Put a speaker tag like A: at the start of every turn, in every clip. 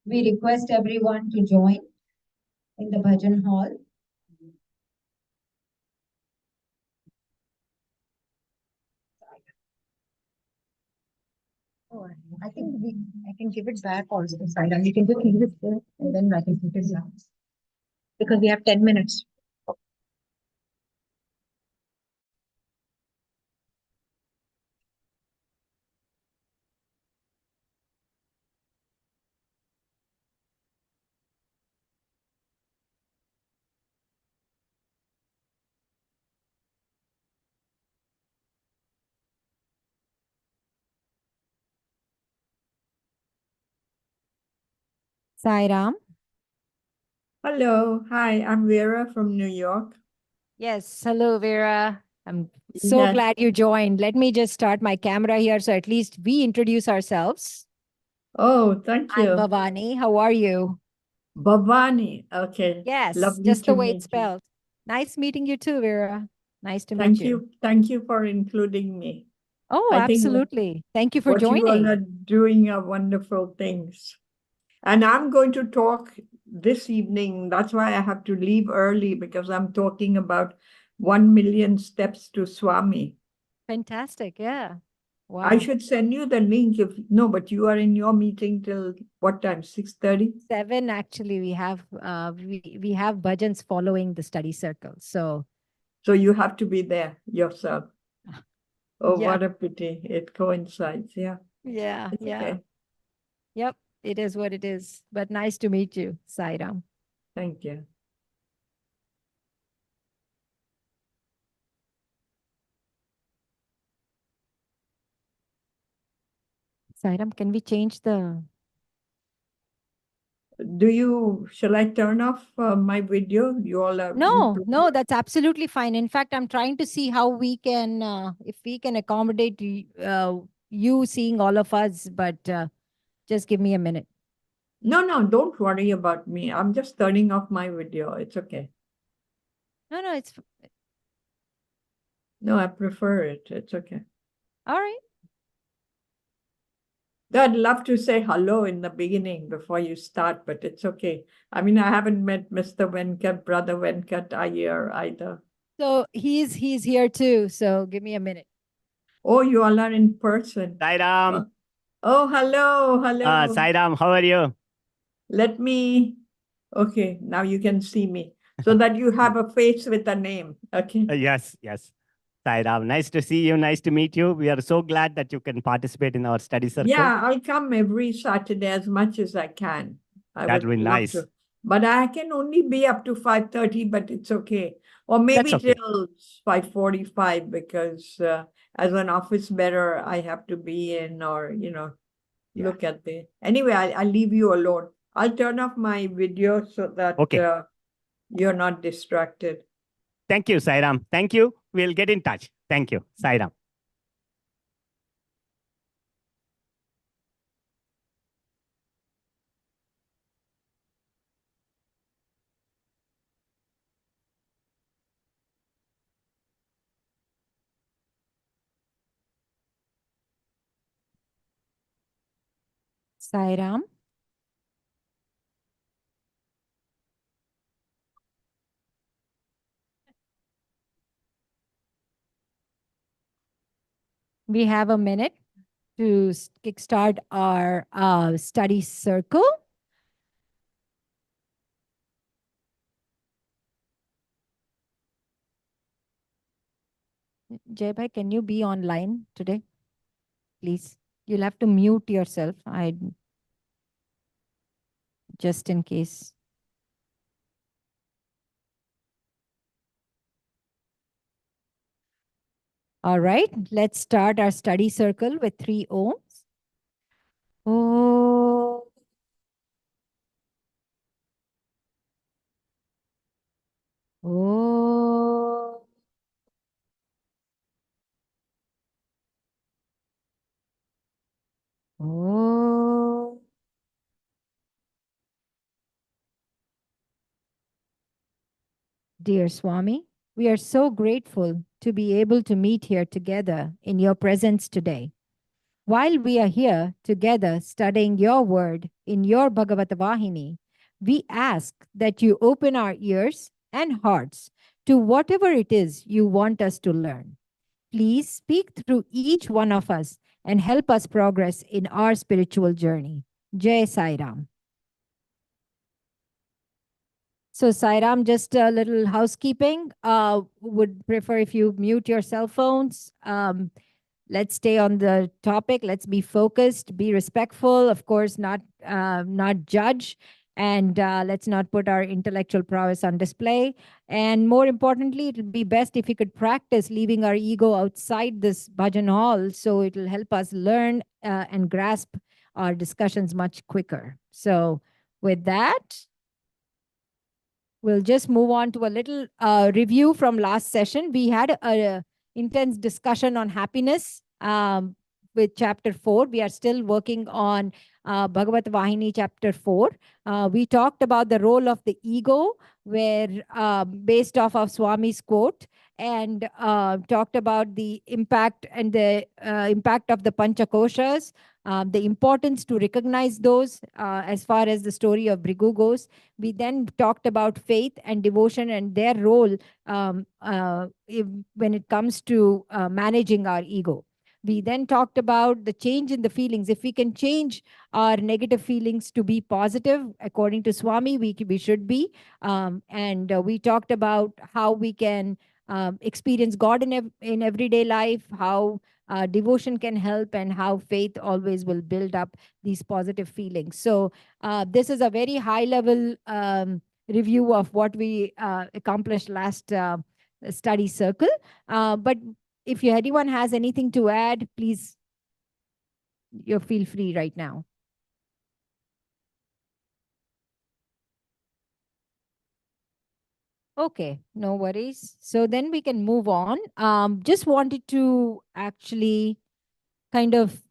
A: We request everyone to join in the bhajan hall. Oh, I think I can give it back also inside, and we can just leave it there, and then I can put it down because we have 10 minutes.
B: Sai Ram.
C: Hello. Hi, I'm Vera from New York.
B: Yes. Hello, Vera. I'm so
C: Yes.
B: glad you joined. Let me just start my camera here so at least we introduce ourselves.
C: Oh, thank
B: I'm
C: you.
B: Bhavani. How are you?
C: Bhavani. Okay.
B: Yes,
C: Lovely
B: just
C: to
B: the way it's
C: meet you.
B: spelled. Nice meeting you too, Vera. Nice to meet
C: Thank
B: you.
C: you. Thank you for including me.
B: Oh,
C: I think
B: absolutely. Thank you for
C: what you all
B: joining.
C: are doing are wonderful things. And I'm going to talk this evening. That's why I have to leave early, because I'm talking about 1 million steps to Swami.
B: Fantastic. Yeah. Wow.
C: I should send you the link if no, but you are in your meeting till what time? 6:30?
B: 7 actually we have bhajans following the study circle. So
C: you have to be there yourself. Oh,
B: yeah.
C: what a pity. It coincides. Yeah.
B: Yeah.
C: It's
B: Yeah.
C: okay.
B: Yep. It is what it is. But nice to meet you, Sai Ram.
C: Thank you.
B: Sai Ram, can we change the
C: Shall I turn off my video? You all are.
B: No, that's absolutely fine. In fact, I'm trying to see how we can, if we can accommodate you seeing all of us, but just give me a minute.
C: No, don't worry about me. I'm just turning off my video. It's okay.
B: No, it's
C: No, I prefer it. It's okay.
B: all right.
C: I'd love to say hello in the beginning before you start, but it's okay. I mean, I haven't met Mr. Venkat, Brother Venkat Iyer either.
B: So he's here too. So give me a minute.
C: Oh, you all are in person.
D: Sai Ram.
C: Oh, hello.
D: Sai Ram, how are you?
C: Let me. Okay, now you can see me so that you have a face with a name. Okay.
D: Yes. Sai Ram, nice to see you. Nice to meet you. We are so glad that you can participate in our study circle.
C: Yeah, I'll come every Saturday as much as I can.
D: That would be nice.
C: But I can only be up to 5:30, but it's okay. Or maybe
D: okay.
C: Till 5:45, because as an office bearer, I have to be in, or, look at the... Anyway, I'll leave you alone. I'll turn off my video so that you're not distracted.
D: Thank you, Sai Ram. Thank you. We'll get in touch. Thank you, Sai Ram.
B: Sai Ram. We have a minute to kickstart our study circle. Jay Bhai, can you be online today? Please. You'll have to mute yourself. Just in case. All right, let's start our study circle with 3 ohms. Oh. Oh. Oh. Dear Swami, we are so grateful to be able to meet here together in your presence today. While we are here together studying your word in your Bhagavatha Vahini, we ask that you open our ears and hearts to whatever it is you want us to learn. Please speak through each one of us and help us progress in our spiritual journey. Jai Sai Ram. So Sai Ram, just a little housekeeping. Would prefer if you mute your cell phones. Let's stay on the topic. Let's be focused, be respectful, of course, not judge. And let's not put our intellectual prowess on display. And more importantly, it'll be best if we could practice leaving our ego outside this bhajan hall. So it'll help us learn and grasp our discussions much quicker. So with that, we'll just move on to a little review from last session. We had a intense discussion on happiness with chapter 4. We are still working on Bhagavat Vahini chapter 4. We talked about the role of the ego, where based off of Swami's quote, and talked about the impact and the impact of the Panchakoshas, the importance to recognize those as far as the story of Brigu goes. We then talked about faith and devotion and their role when it comes to managing our ego. We then talked about the change in the feelings. If we can change our negative feelings to be positive, according to Swami, we should be. And we talked about how we can experience God in everyday life, how devotion can help, and how faith always will build up these positive feelings. So this is a very high level review of what we accomplished last study circle. But if anyone has anything to add, please, you feel free right now. Okay, no worries. So then we can move on. Just wanted to actually kind of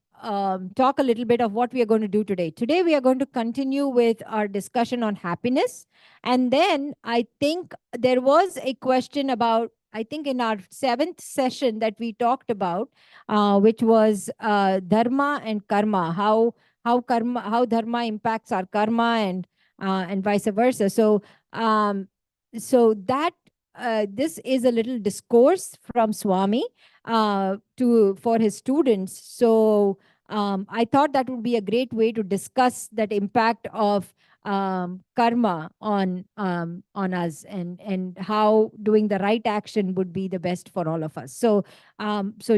B: talk a little bit of what we are going to do today. Today, we are going to continue with our discussion on happiness. And then I think there was a question about, I think in our 7th session that we talked about, which was dharma and karma, how dharma impacts our karma and vice versa. So that this is a little discourse from Swami for his students. So I thought that would be a great way to discuss that impact of karma on us, and how doing the right action would be the best for all of us. So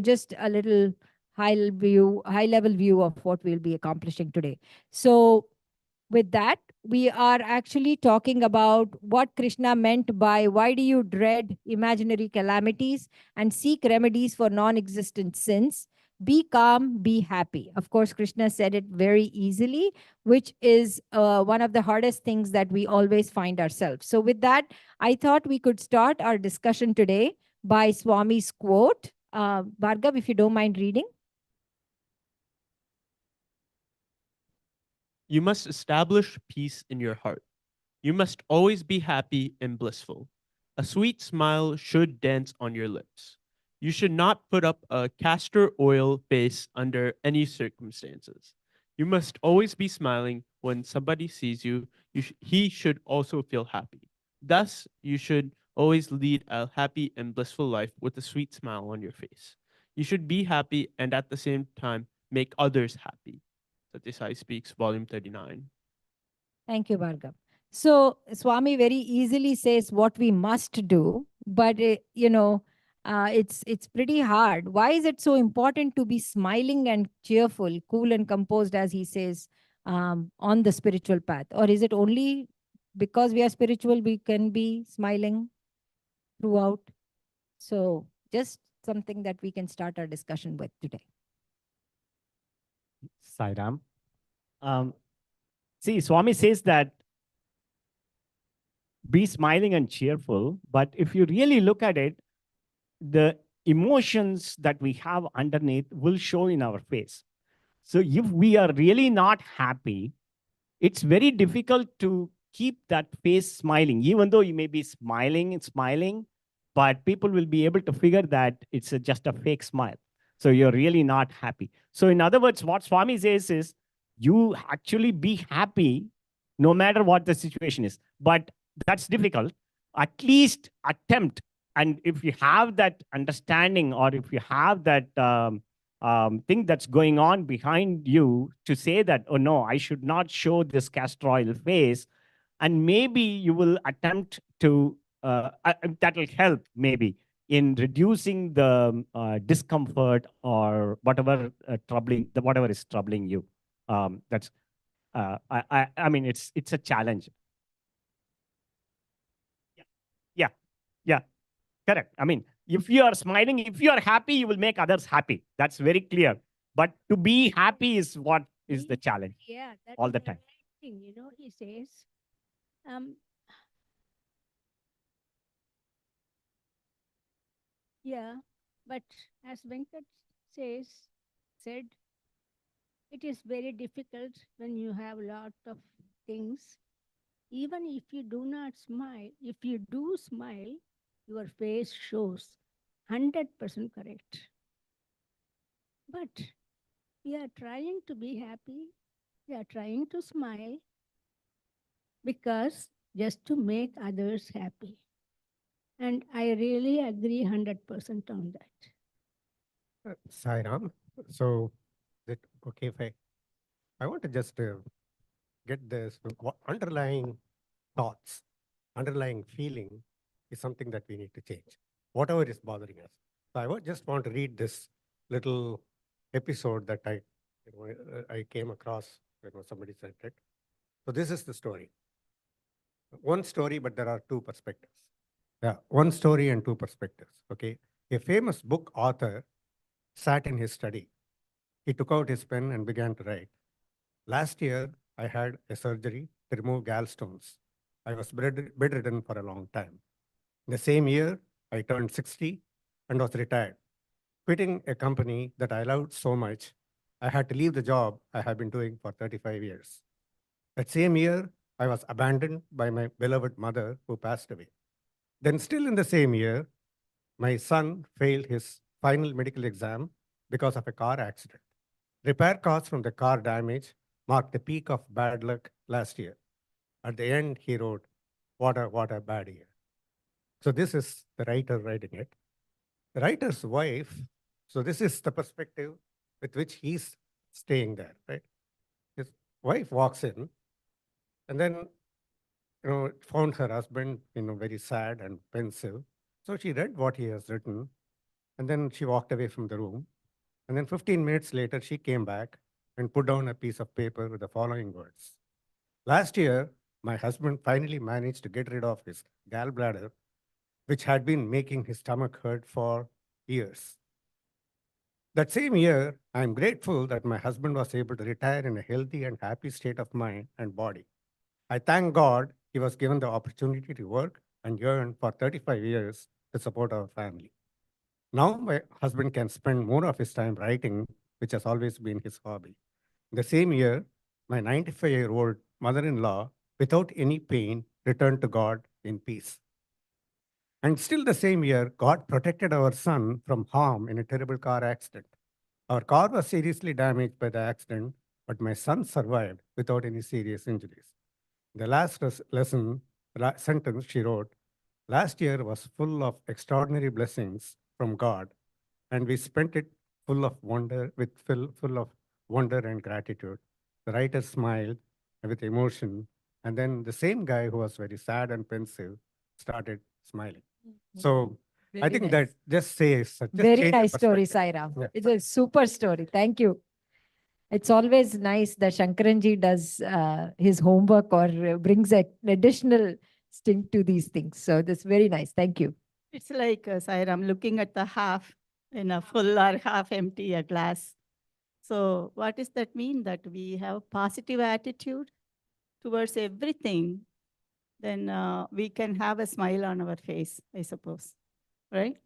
B: just a little high level view of what we'll be accomplishing today. So with that, we are actually talking about what Krishna meant by why do you dread imaginary calamities and seek remedies for non-existent sins? Be calm, be happy. Of course, Krishna said it very easily, which is one of the hardest things that we always find ourselves. So with that, I thought we could start our discussion today by Swami's quote. Bhargav, if you don't mind reading.
E: You must establish peace in your heart. You must always be happy and blissful. A sweet smile should dance on your lips. You should not put up a castor oil face under any circumstances. You must always be smiling when somebody sees you. He should also feel happy. Thus, you should always lead a happy and blissful life with a sweet smile on your face. You should be happy and at the same time make others happy. Satyasai Speaks, Volume 39.
B: Thank you, Bhargav. So Swami very easily says what we must do, but it's pretty hard. Why is it so important to be smiling and cheerful, cool and composed, as he says, on the spiritual path? Or is it only because we are spiritual we can be smiling throughout? So just something that we can start our discussion with today.
D: Sai Ram. See, Swami says that be smiling and cheerful, but if you really look at it, the emotions that we have underneath will show in our face. So if we are really not happy, it's very difficult to keep that face smiling, even though you may be smiling, but people will be able to figure that it's just a fake smile. So you're really not happy. So in other words, what Swami says is you actually be happy no matter what the situation is. But that's difficult. At least attempt. And if you have that understanding, or if you have that thing that's going on behind you to say that, oh no, I should not show this castor oil face, and maybe you will attempt to, that will help maybe in reducing the discomfort or whatever whatever is troubling you. That's I mean, it's a challenge. Yeah, yeah, yeah, correct. I mean, if you are smiling, if you are happy, you will make others happy. That's very clear. But to be happy is what is the challenge
F: Yeah, that
D: all
F: is
D: the
F: the
D: time.
F: right thing. He says, um, yeah, but as Venkat said, it is very difficult when you have a lot of things. Even if you do not smile, if you do smile, your face shows 100% correct. But we are trying to be happy. We are trying to smile because just to make others happy. And I really agree 100% on that.
G: Sai Ram. So, is it okay if I want to just get this underlying thoughts, underlying feeling is something that we need to change, whatever is bothering us. So, just want to read this little episode that I came across when somebody said it. So, this is the story. One story, but there are two perspectives. Yeah, one story and two perspectives. Okay. A famous book author sat in his study. He took out his pen and began to write. Last year, I had a surgery to remove gallstones. I was bedridden for a long time. The same year, I turned 60 and was retired. Quitting a company that I loved so much, I had to leave the job I have been doing for 35 years. That same year, I was abandoned by my beloved mother who passed away. Then, still in the same year, my son failed his final medical exam because of a car accident. Repair costs from the car damage marked the peak of bad luck last year. At the end, he wrote, what a bad year. So this is the writer writing it. The writer's wife, so this is the perspective with which he's staying there, right? His wife walks in and then, found her husband, very sad and pensive. So she read what he has written and then she walked away from the room. And then 15 minutes later, she came back and put down a piece of paper with the following words. Last year, my husband finally managed to get rid of his gallbladder, which had been making his stomach hurt for years. That same year, I am grateful that my husband was able to retire in a healthy and happy state of mind and body. I thank God he was given the opportunity to work and earn for 35 years to support our family. Now my husband can spend more of his time writing, which has always been his hobby. The same year, my 95-year-old mother-in-law, without any pain, returned to God in peace. And still the same year, God protected our son from harm in a terrible car accident. Our car was seriously damaged by the accident, but my son survived without any serious injuries. The last sentence she wrote, last year was full of extraordinary blessings from God, and we spent it full of wonder, full of wonder and gratitude. The writer smiled with emotion, and then the same guy who was very sad and pensive started smiling. So I
B: Very
G: think
B: nice.
G: that just says just
B: Very
G: change the
B: nice story,
G: perspective.
B: Sairam.
G: Yeah.
B: It's a super story. Thank you. It's always nice that Shankaranji does his homework or brings an additional sting to these things. So that's very nice. Thank you.
H: It's like, Sairam, looking at the half in a full or half empty a glass. So what does that mean? That we have positive attitude towards everything, then we can have a smile on our face, I suppose, right?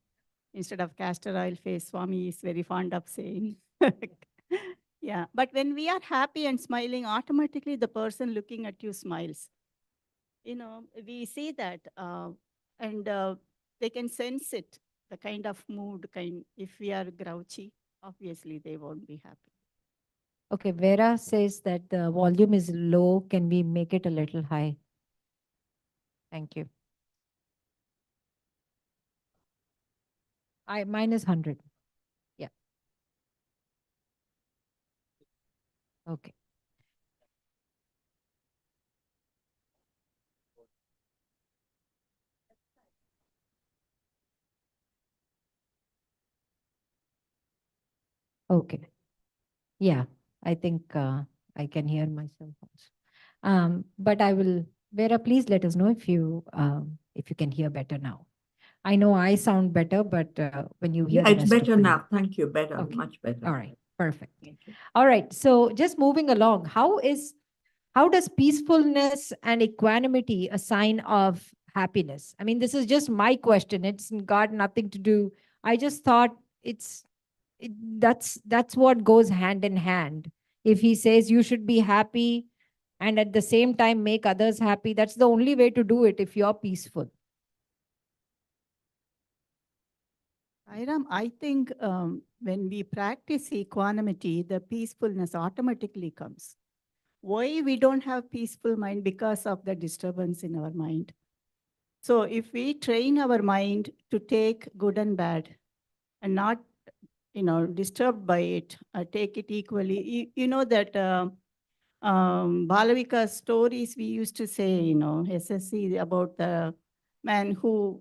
H: Instead of castor oil face, Swami is very fond of saying. Yeah, but when we are happy and smiling, automatically the person looking at you smiles. We see that, and they can sense it, the kind of mood, if we are grouchy obviously they won't be happy.
B: Okay, Vera says that the volume is low. Can we make it a little high? Thank you. Mine is 100. Yeah. Okay. Okay. Yeah, I think I can hear myself also. But I will, Vera, please let us know if you can hear better now. I know I sound better, but when you hear
C: Yeah,
B: the
C: it's
B: rest of
C: better
B: the-
C: now. Thank you. Better,
B: Okay.
C: much better.
B: All right, perfect.
C: Thank you.
B: All right, so just moving along, how does peacefulness and equanimity a sign of happiness? I mean, this is just my question. It's got nothing to do. I just thought that's what goes hand in hand. If he says you should be happy and at the same time make others happy, that's the only way to do it if you're peaceful.
H: Iram, I think when we practice equanimity, the peacefulness automatically comes. Why we don't have peaceful mind? Because of the disturbance in our mind. So if we train our mind to take good and bad and not, disturbed by it, take it equally. You know that Balavika stories we used to say, SSC, about the man who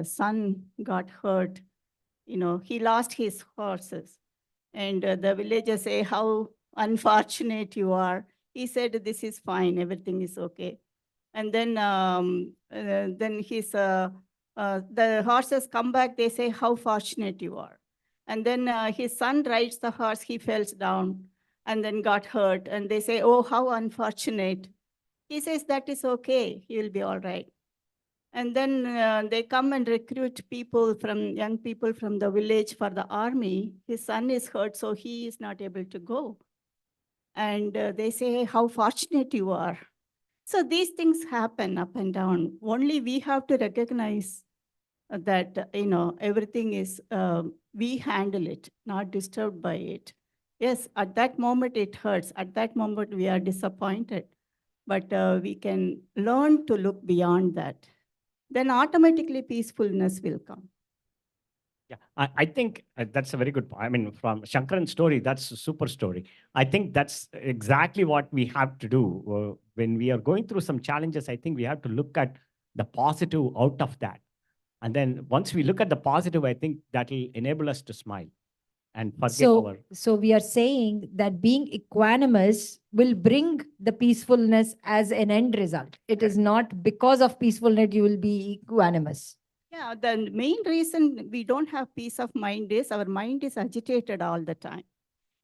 H: son got hurt. He lost his horses. And the villagers say, how unfortunate you are. He said, this is fine, everything is okay. And then the horses come back, they say, how fortunate you are. And then his son rides the horse, he falls down and then got hurt. And they say, oh, how unfortunate. He says, that is okay, he will be all right. And then they come and recruit young people from the village for the army. His son is hurt, so he is not able to go. And they say, how fortunate you are. So these things happen up and down. Only we have to recognize that, everything is, we handle it, not disturbed by it. Yes, at that moment it hurts. At that moment we are disappointed. But we can learn to look beyond that. Then automatically peacefulness will come.
D: Yeah, I think that's a very good point. I mean, from Shankaran's story, that's a super story. I think that's exactly what we have to do. When we are going through some challenges, I think we have to look at the positive out of that. And then once we look at the positive, I think that will enable us to smile and forget our...
B: So we are saying that being equanimous will bring the peacefulness as an end result. It is not because of peacefulness you will be equanimous.
H: Yeah, the main reason we don't have peace of mind is our mind is agitated all the time.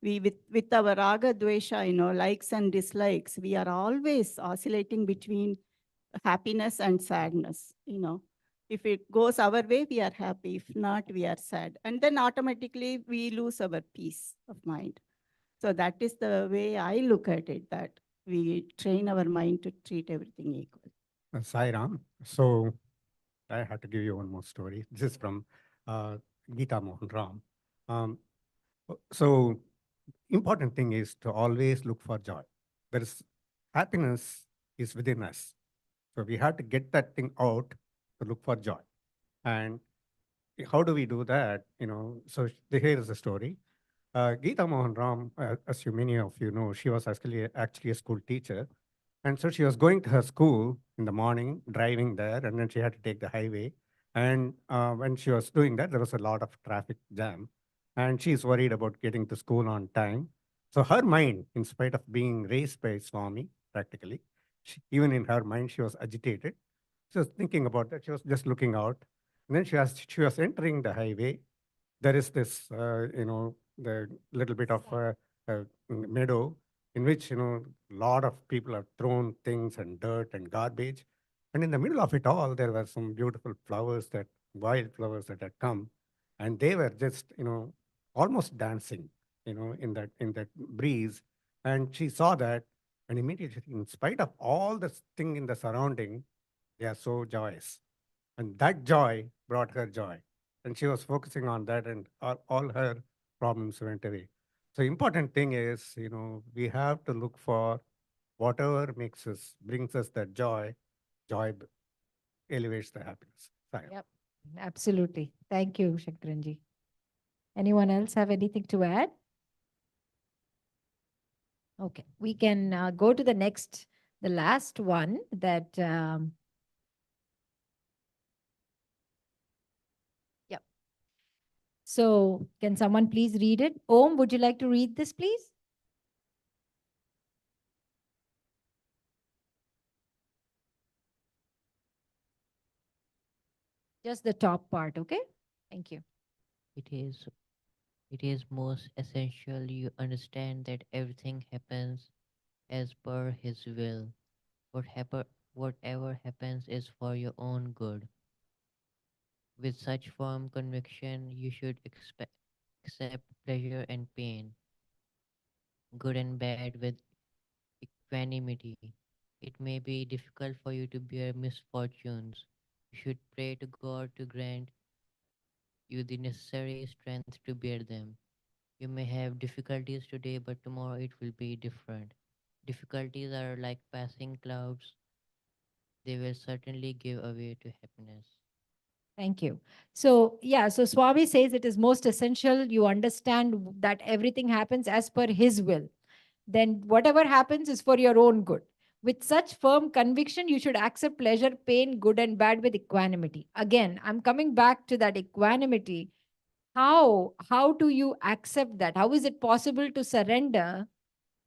H: With our raga dvesha, likes and dislikes, we are always oscillating between happiness and sadness. If it goes our way, we are happy. If not, we are sad. And then automatically we lose our peace of mind. So that is the way I look at it, that we train our mind to treat everything equal.
G: Sai Ram. So I had to give you one more story. This is from Geeta Mohan Ram. So important thing is to always look for joy. There is happiness is within us. So we have to get that thing out to look for joy. And how do we do that? So here is the story. Geeta Mohan Ram, as many of you know, she was actually a school teacher. And so she was going to her school in the morning, driving there, and then she had to take the highway. And when she was doing that, there was a lot of traffic jam. And she's worried about getting to school on time. So her mind, in spite of being raised by Swami, practically, even in her mind, she was agitated. She was thinking about that. She was just looking out. And then she was entering the highway. There is this, the little bit of meadow in which, a lot of people have thrown things and dirt and garbage. And in the middle of it all, there were some beautiful flowers, wild flowers that had come. And they were just, almost dancing, in that breeze. And she saw that, and immediately, in spite of all this thing in the surrounding, they are so joyous. And that joy brought her joy. And she was focusing on that, and all her problems went away. So important thing is, we have to look for whatever brings us that joy. Joy elevates the happiness. Sorry.
B: Yep, absolutely. Thank you, Shankaranji. Anyone else have anything to add? Okay, we can go to the last one that, yep. So can someone please read it? Om, would you like to read this, please? Just the top part, okay? Thank you.
I: It is it is most essential you understand that everything happens as per his will. Whatever happens is for your own good. With such firm conviction, you should accept pleasure and pain, good and bad, with equanimity. It may be difficult for you to bear misfortunes. You should pray to God to grant you the necessary strength to bear them. You may have difficulties today, but tomorrow it will be different. Difficulties are like passing clouds, they will certainly give away to happiness.
B: Thank you. So, yeah, so Swami says it is most essential you understand that everything happens as per his will. Then whatever happens is for your own good. With such firm conviction, you should accept pleasure, pain, good and bad with equanimity. Again, I'm coming back to that equanimity. How do you accept that? How is it possible to surrender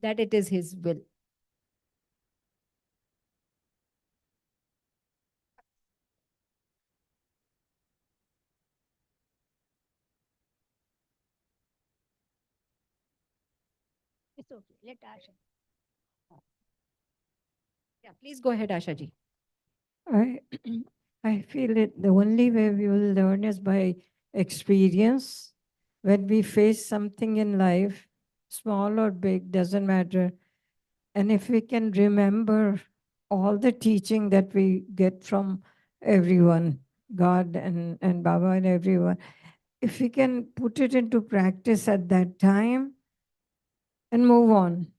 B: that it is his will?
F: It's okay. Let Asha.
B: Yeah, please go ahead, Ashaji.
J: I I feel it the only way we will learn is by experience. When we face something in life, small or big, doesn't matter. And if we can remember all the teaching that we get from everyone, God and Baba and everyone, if we can put it into practice at that time and move on.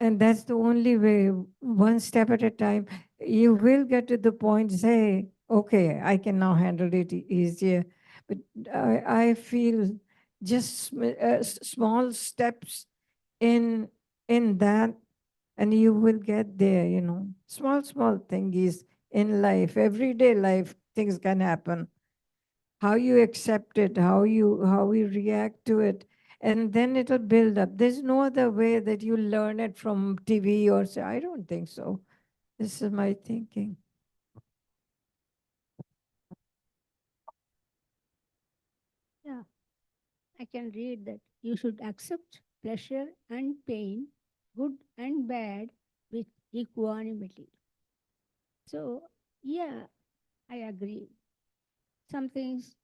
J: And that's the only way, one step at a time. You will get to the point, say, okay, I can now handle it easier. But I feel just small steps in that, and you will get there, Small things in life, everyday life, things can happen. How you accept it, how you react to it, and then it'll build up. There's no other way that you learn it from TV or say, I don't think so. This is my thinking.
F: Yeah, I can read that. You should accept pleasure and pain, good and bad, with equanimity. So, yeah, I agree. Some things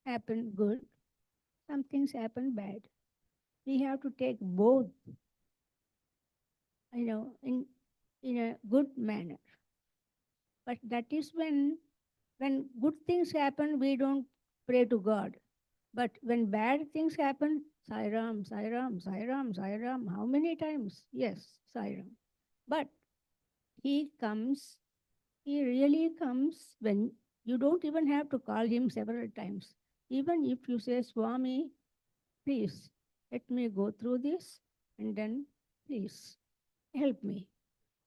F: happen good, some things happen bad. We have to take both, in a good manner. But that is when good things happen, we don't pray to God. But when bad things happen, Sai Ram, Sai Ram, Sai Ram, Sai Ram, how many times? Yes, Sai Ram. But he comes, he really comes when you don't even have to call him several times. Even if you say, Swami, please let me go through this, and then please help me.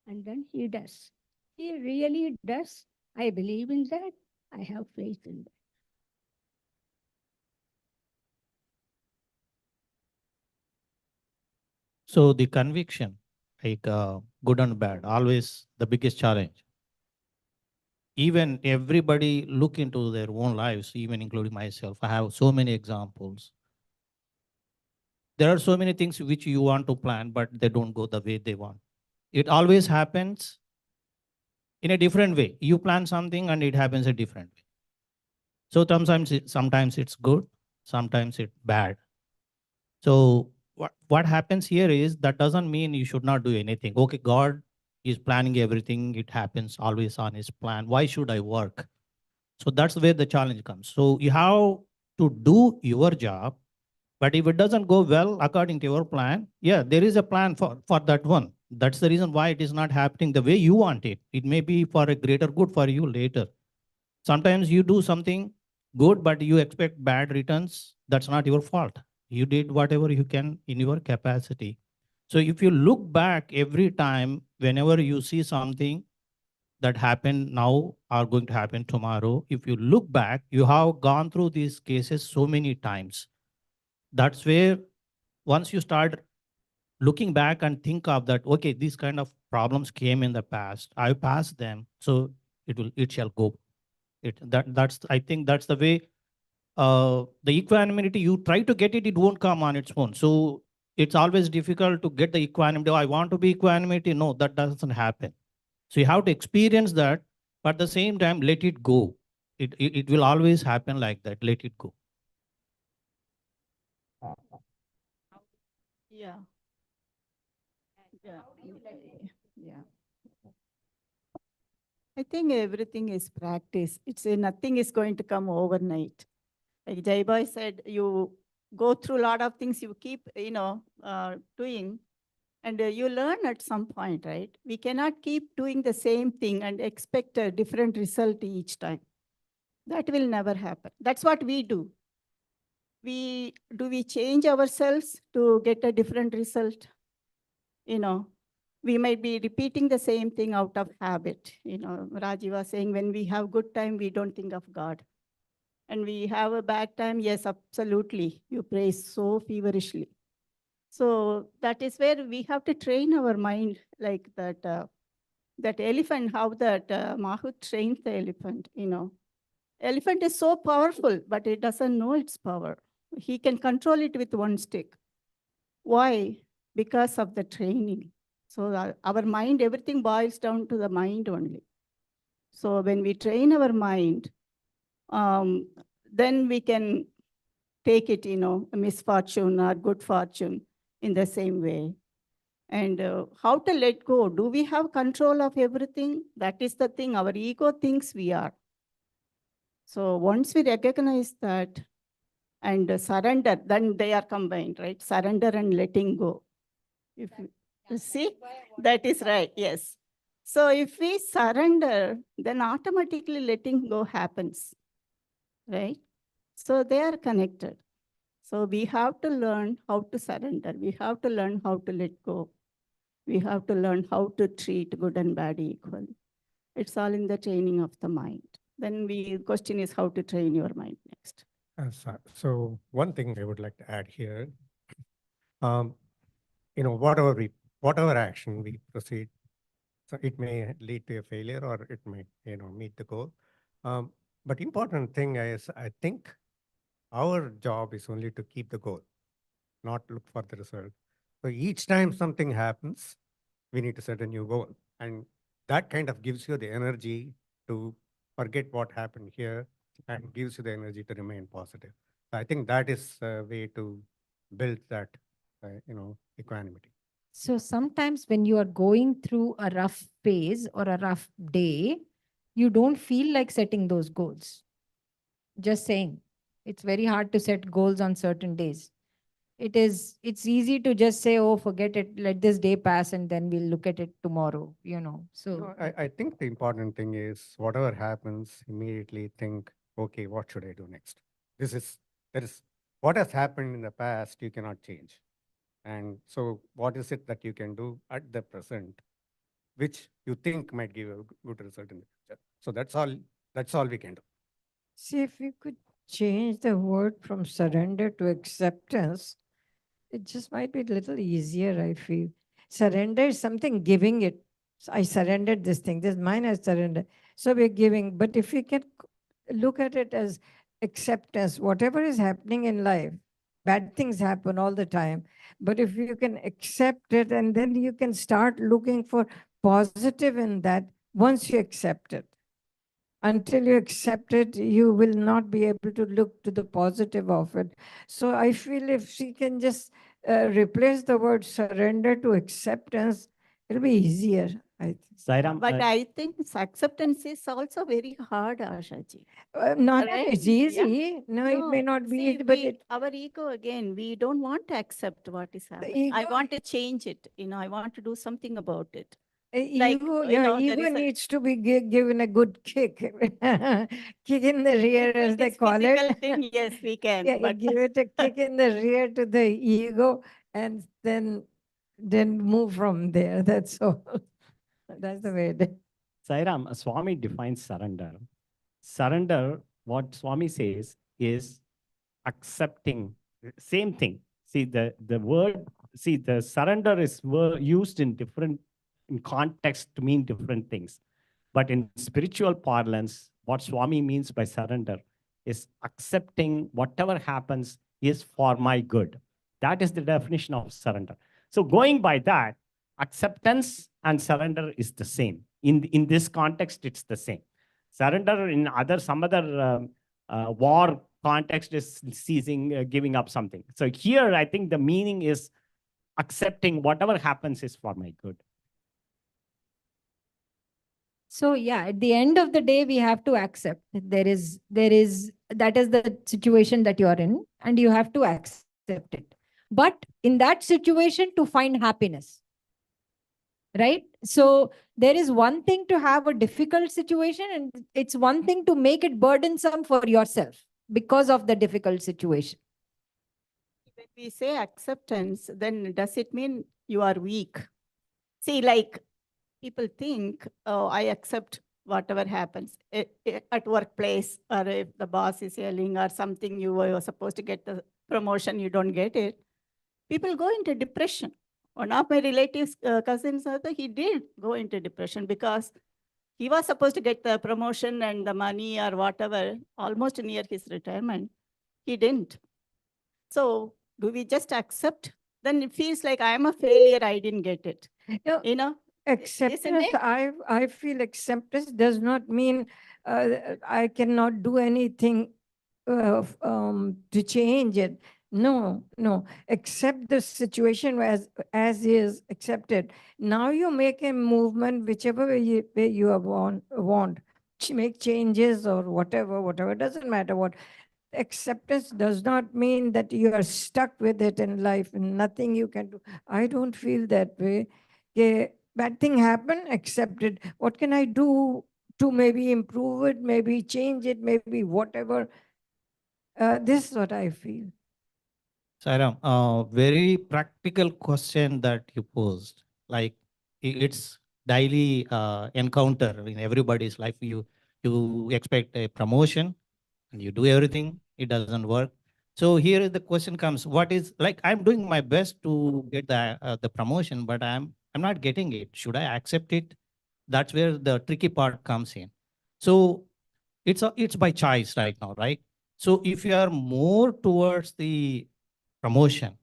F: And then he does. He really does. I believe in that. I have faith in that.
K: So the conviction, like good and bad, always the biggest challenge. Even everybody look into their own lives, even including myself. I have so many examples. There are so many things which you want to plan, but they don't go the way they want. It always happens in a different way. You plan something and it happens a different way. So sometimes it's good, sometimes it's bad. So what happens here is that doesn't mean you should not do anything. Okay, God is planning everything. It happens always on his plan. Why should I work? So that's where the challenge comes. So you have to do your job But if it doesn't go well according to your plan, yeah, there is a plan for that one. That's the reason why it is not happening the way you want it. It may be for a greater good for you later. Sometimes you do something good, but you expect bad returns. That's not your fault. You did whatever you can in your capacity. So if you look back every time, whenever you see something that happened now are going to happen tomorrow, if you look back, you have gone through these cases so many times. That's where once you start looking back and think of that, okay, these kind of problems came in the past. I passed them, so it shall go. That's I think that's the way. The equanimity, you try to get it, it won't come on its own. So it's always difficult to get the equanimity. Oh, I want to be equanimity. No, that doesn't happen. So you have to experience that, but at the same time, let it go. It will always happen like that. Let it go.
H: Yeah. Yeah. Yeah. I think everything is practice. It's nothing is going to come overnight. Like Jai Boy said, you go through a lot of things, you keep, doing, and you learn at some point, right? We cannot keep doing the same thing and expect a different result each time. That will never happen. That's what we do. We change ourselves to get a different result? We might be repeating the same thing out of habit. Raji was saying, when we have good time, we don't think of God. And we have a bad time, yes, absolutely. You pray so feverishly. So that is where we have to train our mind, like that elephant, how that Mahut trained the elephant, Elephant is so powerful, but it doesn't know its power. He can control it with one stick. Why? Because of the training. So our mind, everything boils down to the mind only. So when we train our mind, then we can take it, a misfortune or good fortune in the same way. And how to let go? Do we have control of everything? That is the thing. Our ego thinks we are. So once we recognize that and surrender, then they are combined, right? Surrender and letting go. If you see, that is right, yes. So if we surrender, then automatically letting go happens, right? So they are connected. So we have to learn how to surrender. We have to learn how to let go. We have to learn how to treat good and bad equally. It's all in the training of the mind. Then the question is how to train your mind next.
G: So one thing I would like to add here, whatever action we proceed, so it may lead to a failure or it may, meet the goal. But important thing is, I think our job is only to keep the goal, not look for the result. So each time something happens, we need to set a new goal. And that kind of gives you the energy to forget what happened here and gives you the energy to remain positive. So I think that is a way to build that, equanimity.
B: So sometimes when you are going through a rough phase or a rough day, you don't feel like setting those goals. Just saying, it's very hard to set goals on certain days. It's easy to just say, oh, forget it, let this day pass and then we'll look at it tomorrow, So
G: No, I think the important thing is whatever happens, immediately think, okay, what should I do next? There is what has happened in the past, you cannot change. And so what is it that you can do at the present, which you think might give a good result in the future? So that's all we can do.
J: See, if you could change the word from surrender to acceptance, it just might be a little easier, I feel. Surrender is something giving it. So I surrendered this thing. This is mine, I surrender. So we're giving. But if we can look at it as acceptance, whatever is happening in life, bad things happen all the time. But if you can accept it, and then you can start looking for positive in that once you accept it. Until you accept it, you will not be able to look to the positive of it. So I feel if she can just replace the word surrender to acceptance, it'll be easier. I think.
D: Sairam,
H: But I think acceptance is also very hard, Ashaji.
J: Not that
H: Right?
J: it's
H: Yeah.
J: easy. No, it may not be,
H: see,
J: easy, but it,
H: our ego again, we don't want to accept what is happening. I
J: ego-
H: want to change it. I want to do something about it.
J: ego,
H: you
J: yeah,
H: know, there
J: ego
H: is a-
J: needs to be given a good kick. Kick in the rear,
H: If
J: as
H: it
J: they
H: is
J: call
H: physical
J: it.
H: thing, yes, we can.
J: Yeah,
H: but
J: give it a kick in the rear to the ego, and then move from there. That's all. That's the way it is.
D: Sairam, Swami defines surrender. Surrender, what Swami says, is accepting. Same thing. See, the word, see, the surrender is used in different in context to mean different things. But in spiritual parlance, what Swami means by surrender is accepting whatever happens is for my good. That is the definition of surrender. So going by that, acceptance and surrender is the same. In this context, it's the same. Surrender in some other war context is ceasing, giving up something. So here, I think the meaning is accepting whatever happens is for my good.
B: So yeah, at the end of the day, we have to accept that that is the situation that you're in, and you have to accept it. But in that situation, to find happiness, right? So there is one thing to have a difficult situation, and it's one thing to make it burdensome for yourself because of the difficult situation.
H: when we say acceptance, then does it mean you are weak? See, like people think, oh, I accept whatever happens at workplace, or if the boss is yelling or something, you were supposed to get the promotion, you don't get it. People go into depression. One of my relatives, cousins, he did go into depression because he was supposed to get the promotion and the money or whatever, almost near his retirement. He didn't. So do we just accept? Then it feels like I am a failure, I didn't get it.
J: No,
H: You know?
J: acceptance,
H: it?
J: I feel acceptance does not mean I cannot do anything to change it. No, no. Accept the situation as is, accepted. Now you make a movement whichever way you want. Make changes or whatever, doesn't matter what. Acceptance does not mean that you are stuck with it in life and nothing you can do. I don't feel that way. Okay, bad thing happened, accept it. What can I do to maybe improve it, maybe change it, maybe whatever? This is what I feel.
K: Sairam, very practical question that you posed. Like it's daily encounter in everybody's life. You expect a promotion and you do everything, it doesn't work. So here the question comes: what is, like, I'm doing my best to get the promotion, but I'm not getting it. Should I accept it? That's where the tricky part comes in. So it's by choice right now, right? So if you are more towards the promotion,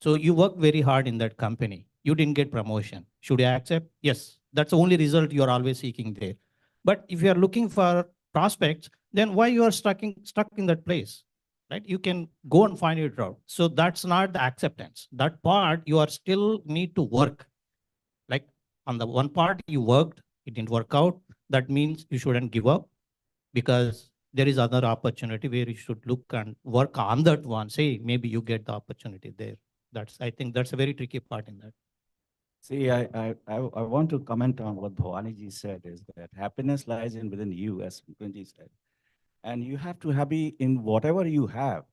K: so you work very hard in that company, you didn't get promotion, should you accept? Yes, that's the only result you are always seeking there. But if you are looking for prospects, then why you are stuck in that place, right? You can go and find it out. So that's not the acceptance. That part you are still need to work. Like on the one part you worked, it didn't work out, that means you shouldn't give up, because there is other opportunity where you should look and work on that one. Say maybe you get the opportunity there. I think that's a very tricky part in that.
L: See, I want to comment on what Bhavani ji said, is that happiness lies in within you, as Kunji said. And you have to happy in whatever you have.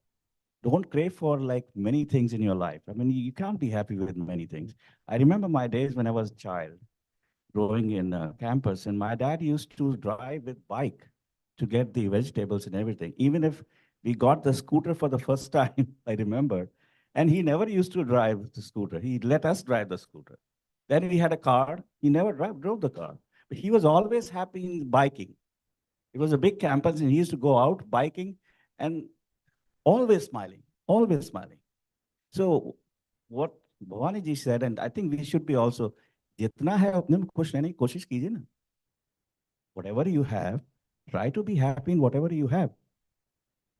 L: Don't crave for like many things in your life. I mean, you can't be happy with many things. I remember my days when I was a child growing in campus, and my dad used to drive with bike to get the vegetables and everything. Even if we got the scooter for the first time, I remember, and he never used to drive the scooter. He let us drive the scooter. Then we had a car. He never drove the car, but he was always happy in biking. It was a big campus, and he used to go out biking and always smiling, always smiling. So what Bhavani ji said, and I think we should be also, जितना है अपने में खुश रहने की कोशिश कीजिए ना. Whatever you have, try to be happy in whatever you have.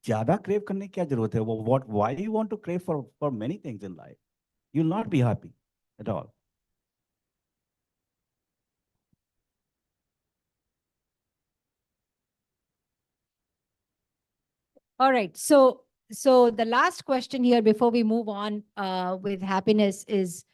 L: ज़्यादा crave करने की क्या जरूरत है? Why do you want to crave for many things in life? You'll not be happy at all.
B: All right. So the last question here before we move on with happiness is,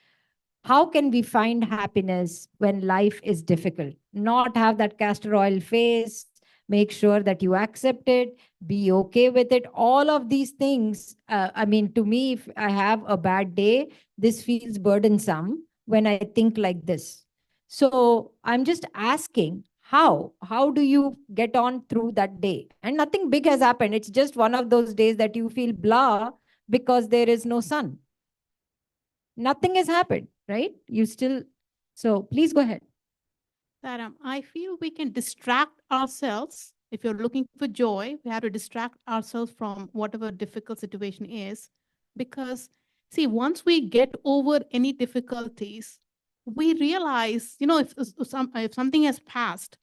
B: how can we find happiness when life is difficult? Not have that castor oil face, make sure that you accept it, be okay with it. All of these things, I mean, to me, if I have a bad day, this feels burdensome when I think like this. So I'm just asking, how do you get on through that day? And nothing big has happened. It's just one of those days that you feel blah because there is no sun. Nothing has happened, right? You still, so please go ahead.
M: That I feel we can distract ourselves. If you're looking for joy, we have to distract ourselves from whatever difficult situation is. Because, see, once we get over any difficulties, we realize, if something has passed,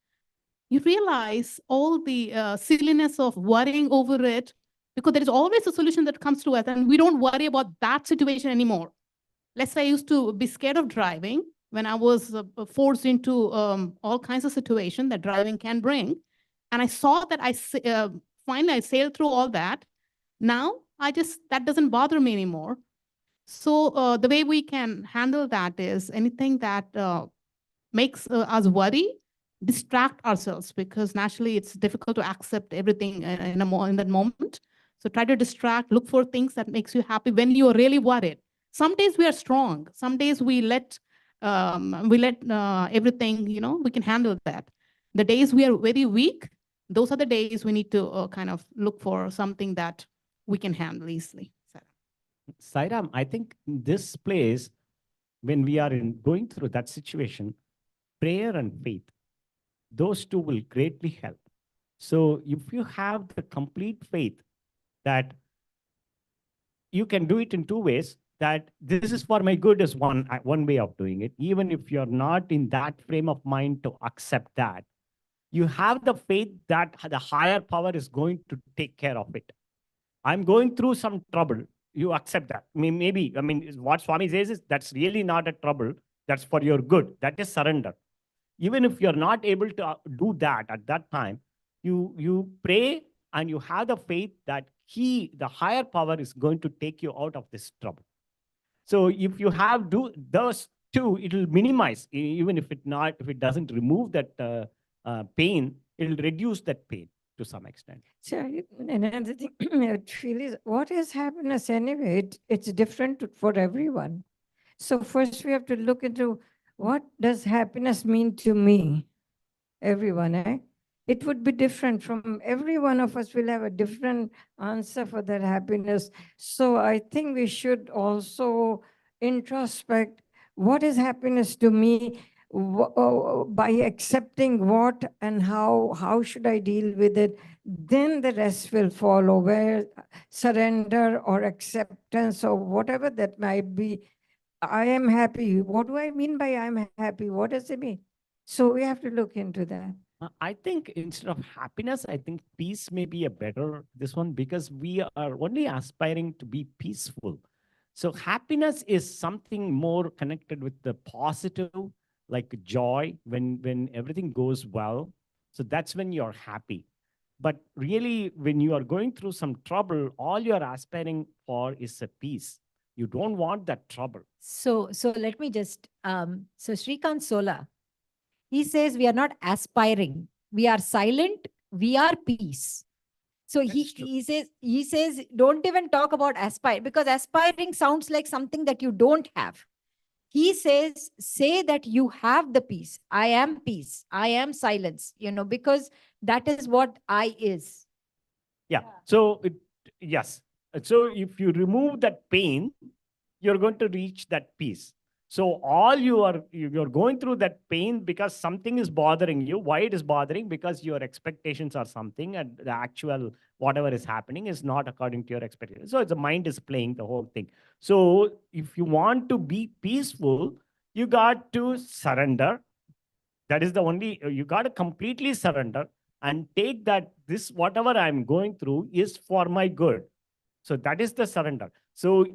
M: you realize all the silliness of worrying over it, because there is always a solution that comes to us, and we don't worry about that situation anymore. Let's say I used to be scared of driving when I was forced into all kinds of situations that driving can bring. And I saw that finally I sailed through all that. Now that doesn't bother me anymore. So the way we can handle that is anything that makes us worry, distract ourselves, because naturally it's difficult to accept everything in that moment. So try to distract, look for things that makes you happy when you're really worried. Some days we are strong. Some days we let everything, we can handle that. The days we are very weak, those are the days we need to kind of look for something that we can handle easily.
D: Sairam, I think in this place, when we are going through that situation, prayer and faith, those two will greatly help. So if you have the complete faith that you can do it in two ways, that this is for my good is one way of doing it. Even if you're not in that frame of mind to accept that, you have the faith that the higher power is going to take care of it. I'm going through some trouble. You accept that. Maybe, what Swami says is that's really not a trouble. That's for your good. That is surrender. Even if you're not able to do that at that time, you pray and you have the faith that the higher power is going to take you out of this trouble. So if you have those two, it will minimize, even if it doesn't remove that pain, it will reduce that pain to some extent.
J: So another thing I feel is, what is happiness anyway? It's different for everyone. So first we have to look into, what does happiness mean to me? Everyone, it would be different from every one of us. Will have a different answer for that happiness. So I think we should also introspect, what is happiness to me? By accepting what and how should I deal with it, then the rest will follow, where surrender or acceptance or whatever that might be. I am happy. What do I mean by I'm happy? What does it mean? So we have to look into that.
D: I think instead of happiness, I think peace may be a better this one, because we are only aspiring to be peaceful. So happiness is something more connected with the positive, like joy, when everything goes well. So that's when you're happy. But really, when you are going through some trouble, all you're aspiring for is a peace. You don't want that trouble.
B: So let me just, so Srikant Sola, he says we are not aspiring. We are silent. We are peace. So he says, don't even talk about aspire, because aspiring sounds like something that you don't have. He says, say that you have the peace. I am peace. I am silence, because that is what I is.
D: Yeah. So yes. So if you remove that pain, you're going to reach that peace. So you're going through that pain because something is bothering you. Why it is bothering? Because your expectations are something, and the actual whatever is happening is not according to your expectations. So the mind is playing the whole thing. So if you want to be peaceful, you got to surrender. That is the only, you got to completely surrender and take that whatever I'm going through is for my good. So that is the surrender. So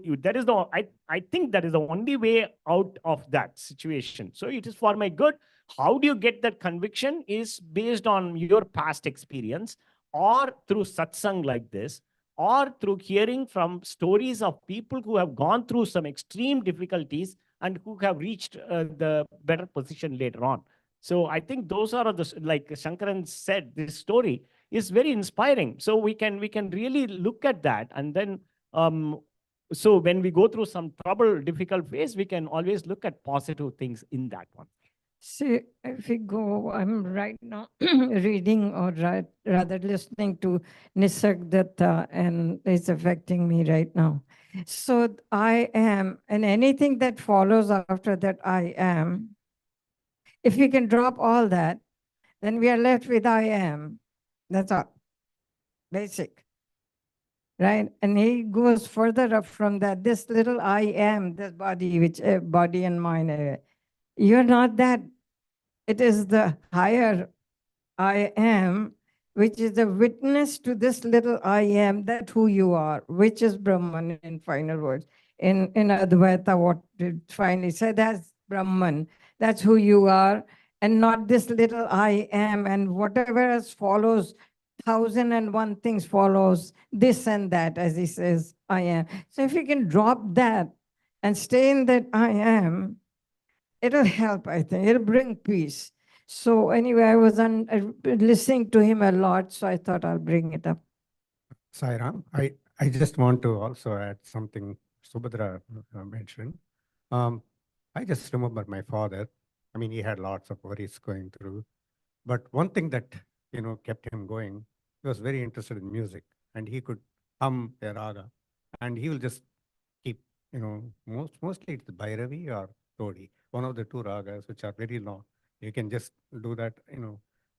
D: I think that is the only way out of that situation. So it is for my good. How do you get that conviction is based on your past experience or through satsang like this, or through hearing from stories of people who have gone through some extreme difficulties and who have reached the better position later on. So I think those are the, like Shankaran said, this story is very inspiring. So we can really look at that, and then so when we go through some trouble, difficult phase, we can always look at positive things in that one.
J: See, if we go, I'm right now reading or rather listening to Nisargadatta, and it's affecting me right now. So I am, and anything that follows after that I am, if we can drop all that, then we are left with I am. That's all. Basic. Right? And he goes further up from that. This little I am, this body, which body and mind, you're not that. It is the higher I am, which is the witness to this little I am, that who you are, which is Brahman in final words. In Advaita, what it finally said, that's Brahman, that's who you are, and not this little I am, and whatever else follows, 1,001 things follows, this and that, as he says, I am. So if you can drop that and stay in that I am, it'll help, I think. It'll bring peace. So anyway, I was listening to him a lot, so I thought I'll bring it up.
G: Sairam, I just want to also add something Subhadra mentioned. I just remember my father. I mean, he had lots of worries going through. But one thing that, kept him going, he was very interested in music. And he could hum a raga. And he will just keep, mostly it's Bhairavi or Todi, one of the two ragas, which are very long. You can just do that,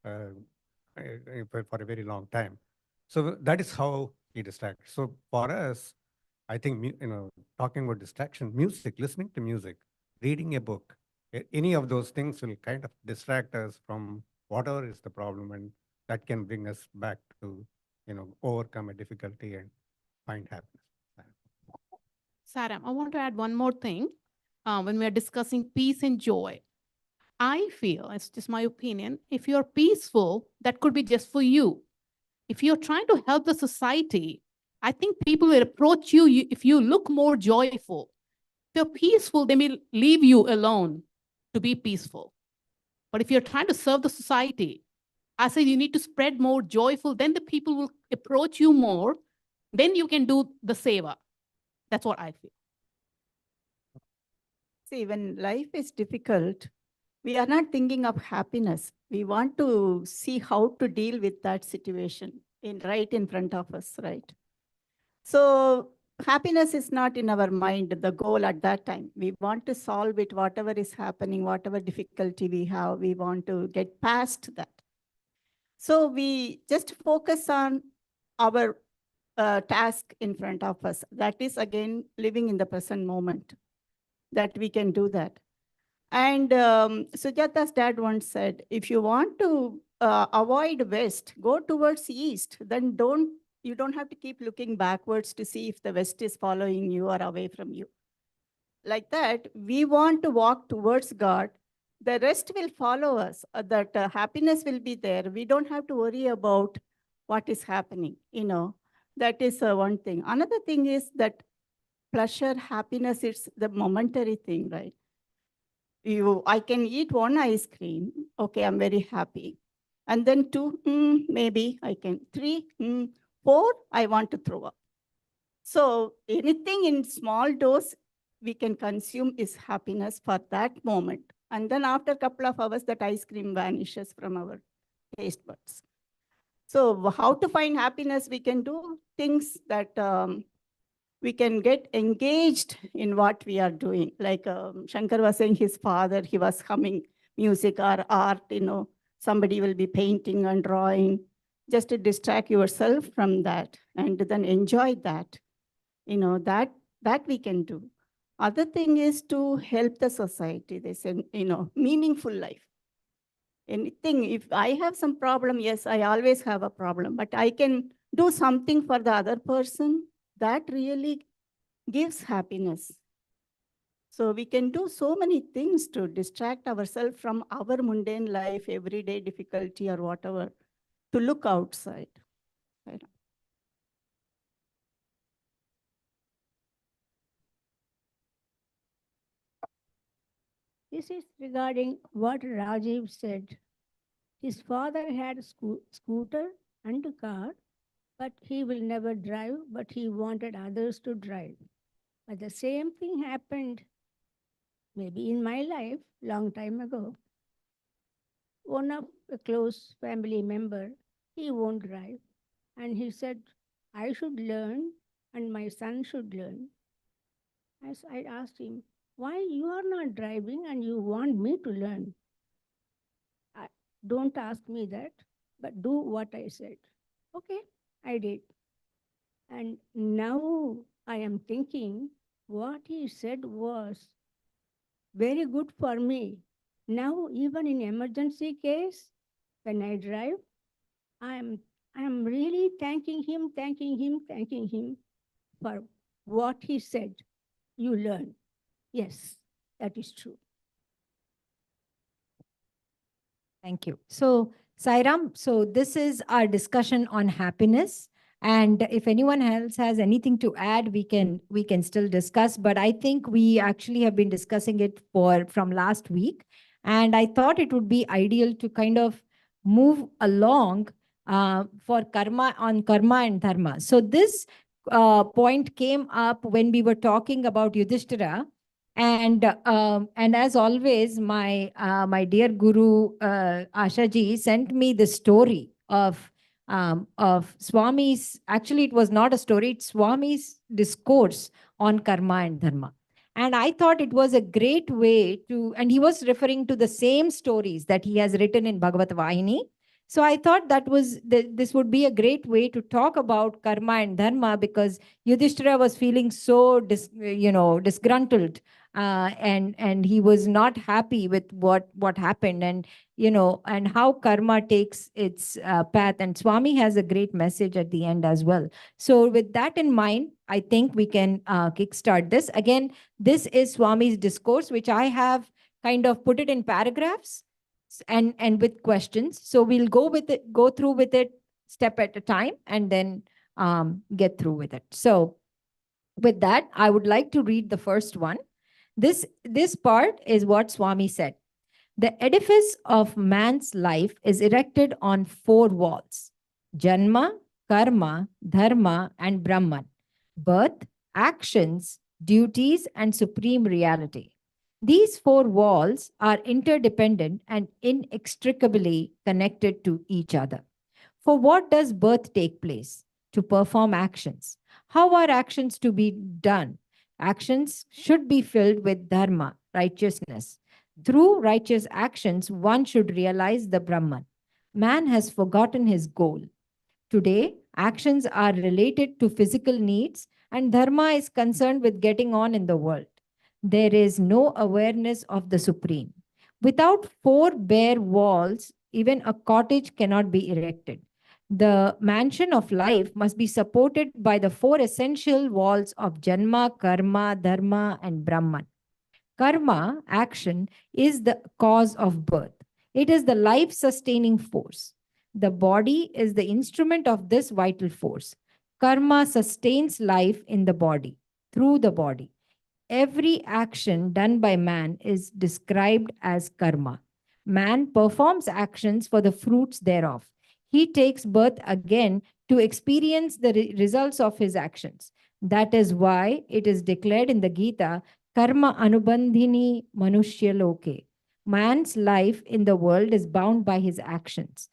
G: for a very long time. So that is how he distracts. So for us, I think, talking about distraction, music, listening to music, reading a book, any of those things will kind of distract us from whatever is the problem, and that can bring us back to, overcome a difficulty and find happiness.
M: Saram, I want to add one more thing. When we are discussing peace and joy, I feel, it's just my opinion, if you're peaceful, that could be just for you. If you're trying to help the society, I think people will approach you if you look more joyful. If you're peaceful, they may leave you alone to be peaceful. But if you're trying to serve the society, I say you need to spread more joyful, then the people will approach you more, then you can do the seva. That's what I feel.
H: See, when life is difficult, we are not thinking of happiness. We want to see how to deal with that situation right in front of us, right? So happiness is not in our mind, the goal at that time. We want to solve it, whatever is happening, whatever difficulty we have, we want to get past that. So we just focus on our task in front of us. That is, again, living in the present moment, that we can do that. And Sujata's dad once said, if you want to avoid west, go towards east, then you don't have to keep looking backwards to see if the west is following you or away from you. Like that, we want to walk towards God. The rest will follow us. That happiness will be there. We don't have to worry about what is happening, That is one thing. Another thing is that pleasure, happiness, it's the momentary thing, right? I can eat one ice cream. Okay, I'm very happy. And then 2, maybe I can. 3, 4, I want to throw up. So anything in small dose we can consume is happiness for that moment. And then after a couple of hours, that ice cream vanishes from our taste buds. So how to find happiness? We can do things that we can get engaged in what we are doing. Like Shankar was saying, his father, he was humming music or art, somebody will be painting and drawing, just to distract yourself from that and then enjoy that, that we can do. Other thing is to help the society. They say, meaningful life. Anything, if I have some problem, yes, I always have a problem, but I can do something for the other person, that really gives happiness. So we can do so many things to distract ourselves from our mundane life, everyday difficulty or whatever, to look outside. Right?
F: This is regarding what Rajiv said. His father had a scooter and a car, but he will never drive, but he wanted others to drive. But the same thing happened maybe in my life long time ago. One of a close family member, he won't drive. And he said, I should learn and my son should learn. As I asked him, why you are not driving and you want me to learn? Don't ask me that, but do what I said. Okay, I did. And now I am thinking what he said was very good for me. Now, even in emergency case, when I drive, I am really thanking him for what he said. You learn. Yes, that is true.
B: Thank you. So, Sairam, so this is our discussion on happiness. And if anyone else has anything to add, we can still discuss. But I think we actually have been discussing it from last week. And I thought it would be ideal to kind of move along for karma and dharma. So this point came up when we were talking about Yudhishthira. And as always, my dear guru Asha ji sent me the story of Swami's. Actually, it was not a story; it's Swami's discourse on karma and dharma. And I thought it was a great way to. And he was referring to the same stories that he has written in Bhagavatha Vahini. So I thought this would be a great way to talk about karma and dharma, because Yudhishthira was feeling so disgruntled, and he was not happy with what happened, and and how karma takes its path. And Swami has a great message at the end as well. So with that in mind, I think we can kickstart this. Again, this is Swami's discourse, which I have kind of put it in paragraphs and with questions. So we'll go through with it step at a time, and then get through with it. So with that, I would like to read the first one. This part is what Swami said. The edifice of man's life is erected on 4 walls: Janma, Karma, Dharma, and Brahman. Birth, actions, duties, and supreme reality. These 4 walls are interdependent and inextricably connected to each other. For what does birth take place? To perform actions. How are actions to be done? Actions should be filled with dharma, righteousness. Through righteous actions, one should realize the Brahman. Man has forgotten his goal. Today, actions are related to physical needs, and dharma is concerned with getting on in the world. There is no awareness of the Supreme. Without 4 bare walls, even a cottage cannot be erected. The mansion of life must be supported by the 4 essential walls of Janma, Karma, Dharma, and Brahman. Karma, action, is the cause of birth. It is the life-sustaining force. The body is the instrument of this vital force. Karma sustains life in the body, through the body. Every action done by man is described as karma. Man performs actions for the fruits thereof. He takes birth again to experience the results of his actions. That is why it is declared in the Gita, Karma Anubandhini Manushya Loke. Man's life in the world is bound by his actions.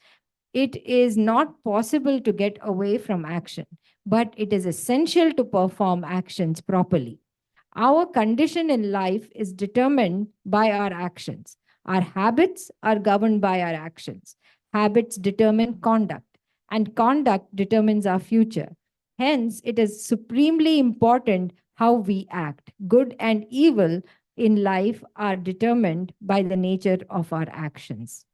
B: It is not possible to get away from action, but it is essential to perform actions properly. Our condition in life is determined by our actions. Our habits are governed by our actions. Habits determine conduct, and conduct determines our future. Hence, it is supremely important how we act. Good and evil in life are determined by the nature of our actions.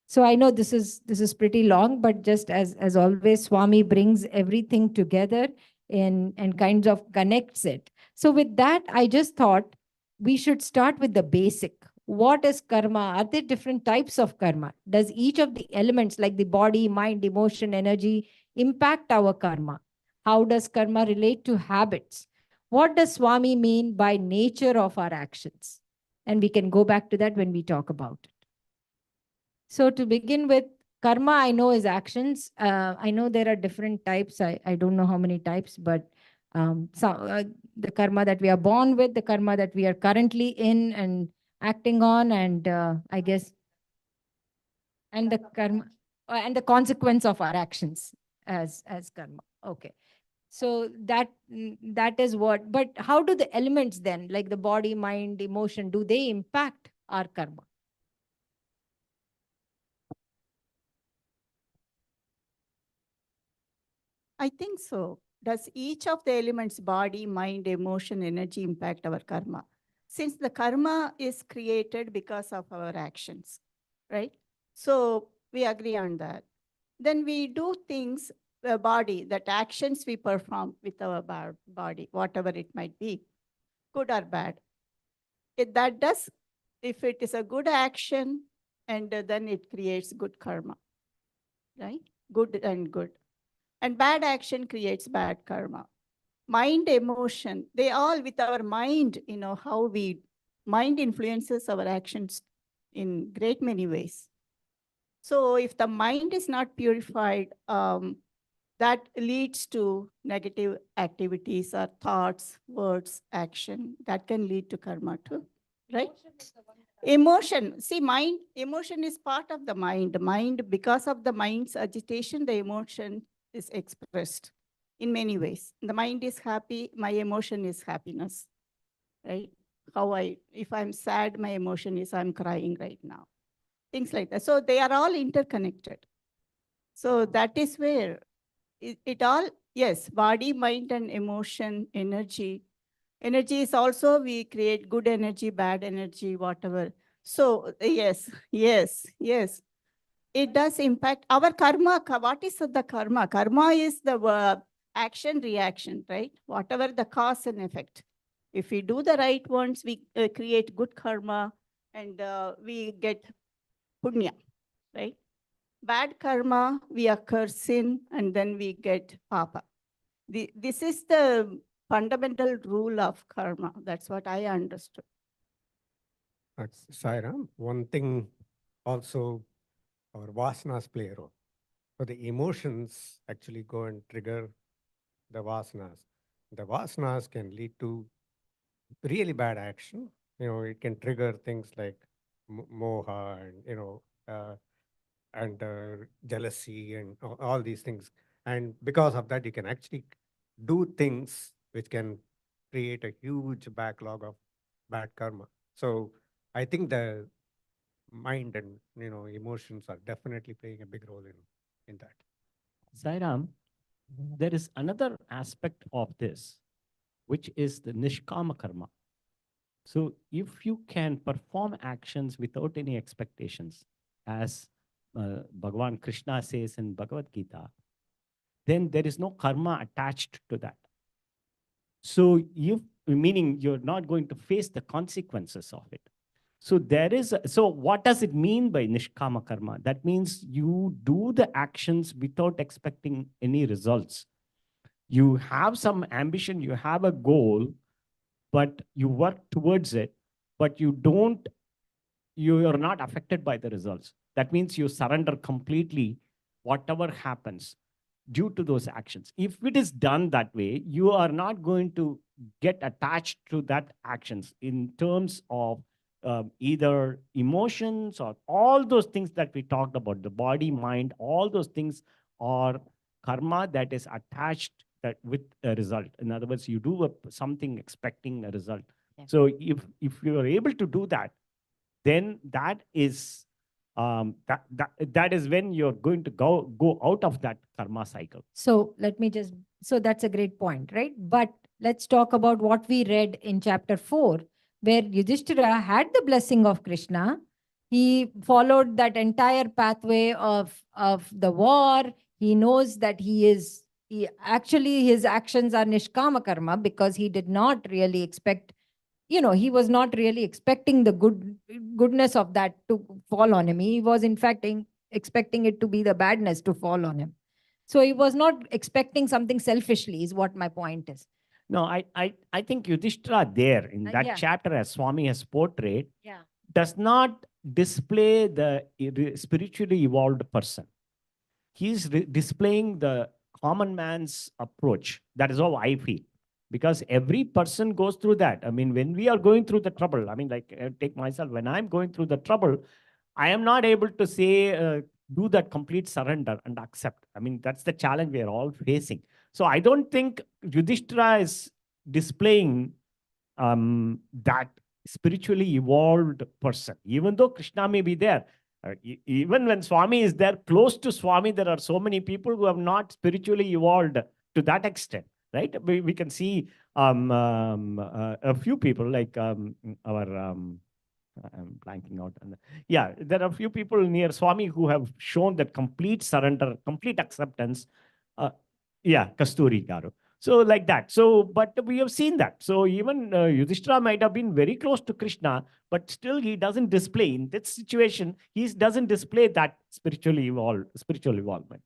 B: So I know this is pretty long, but just as always, Swami brings everything together and kinds of connects it. So with that, I just thought we should start with the basic. What is karma? Are there different types of karma? Does each of the elements like the body, mind, emotion, energy impact our karma? How does karma relate to habits? What does Swami mean by nature of our actions? And we can go back to that when we talk about it. So to begin with, karma, I know, is actions. I know there are different types. I don't know how many types, but the karma that we are born with, the karma that we are currently in and acting on, and I guess, and the karma and the consequence of our actions as karma. Okay. So that is what, but how do the elements then, like the body, mind, emotion, do they impact our karma?
H: I think so. Does each of the elements, body, mind, emotion, energy, impact our karma? Since the karma is created because of our actions, right? So we agree on that. Then we do things, the body, that actions we perform with our body, whatever it might be, good or bad. If it is a good action, and then it creates good karma, right? Good and good. And bad action creates bad karma. Mind, emotion, they all with our mind, how mind influences our actions in great many ways. So if the mind is not purified, that leads to negative activities or thoughts, words, action. That can lead to karma too, right? Emotion, see, emotion is part of the mind. Because of the mind's agitation, the emotion is expressed in many ways. The mind is happy, my emotion is happiness, right? If I'm sad, my emotion is I'm crying right now. Things like that. So they are all interconnected. So that is where it all, yes, body, mind, and emotion, energy. Energy is also, we create good energy, bad energy, whatever. So yes. It does impact our karma. What is the karma? Karma is the action, reaction, right? Whatever the cause and effect. If we do the right ones, we create good karma, and we get punya, right? Bad karma, we occur sin, and then we get papa. This is the fundamental rule of karma. That's what I understood.
G: Sairam, one thing also, our vasanas play a role. So the emotions actually go and trigger the vasanas. The vasanas can lead to really bad action. It can trigger things like moha and jealousy and all these things. And because of that, you can actually do things which can create a huge backlog of bad karma. So I think the mind and emotions are definitely playing a big role in that.
D: Sairam, there is another aspect of this, which is the nishkama karma. So if you can perform actions without any expectations, as Bhagavan Krishna says in Bhagavad Gita, then there is no karma attached to that. So meaning you're not going to face the consequences of it. So so what does it mean by nishkama karma? That means you do the actions without expecting any results. You have some ambition, you have a goal, but you work towards it, but you are not affected by the results. That means you surrender completely whatever happens due to those actions. If it is done that way, you are not going to get attached to that actions in terms of either emotions or all those things that we talked about, the body, mind, all those things are karma that is attached with a result. In other words, you do something expecting a result. Yeah. So if you are able to do that, then that is that is when you're going to go out of that karma cycle.
B: So that's a great point, right? But let's talk about what we read in chapter 4, where Yudhishthira had the blessing of Krishna. He followed that entire pathway of the war. He knows that actually his actions are nishkama karma, because he did not really expect, he was not really expecting the goodness of that to fall on him. He was in fact expecting it to be the badness to fall on him. So he was not expecting something selfishly, is what my point is.
D: No, I think Yudhishthira there in that
B: Yeah.
D: chapter, as Swami has portrayed,
B: Yeah.
D: does not display the spiritually evolved person. He's displaying the common man's approach. That is how I feel. Because every person goes through that. I mean, when we are going through the trouble, I mean, like, take myself, when I'm going through the trouble, I am not able to say, do that complete surrender and accept. I mean, that's the challenge we are all facing. So I don't think Yudhishthira is displaying that spiritually evolved person, even though Krishna may be there. Even when Swami is there, close to Swami, there are so many people who have not spiritually evolved to that extent, right? We can see a few people like our I'm blanking out. Yeah, there are a few people near Swami who have shown that complete surrender, complete acceptance. Yeah, Kasturi Garu. So like that. So, but we have seen that. So even Yudhishthira might have been very close to Krishna, but still he doesn't display in that situation. He doesn't display that spiritual involvement.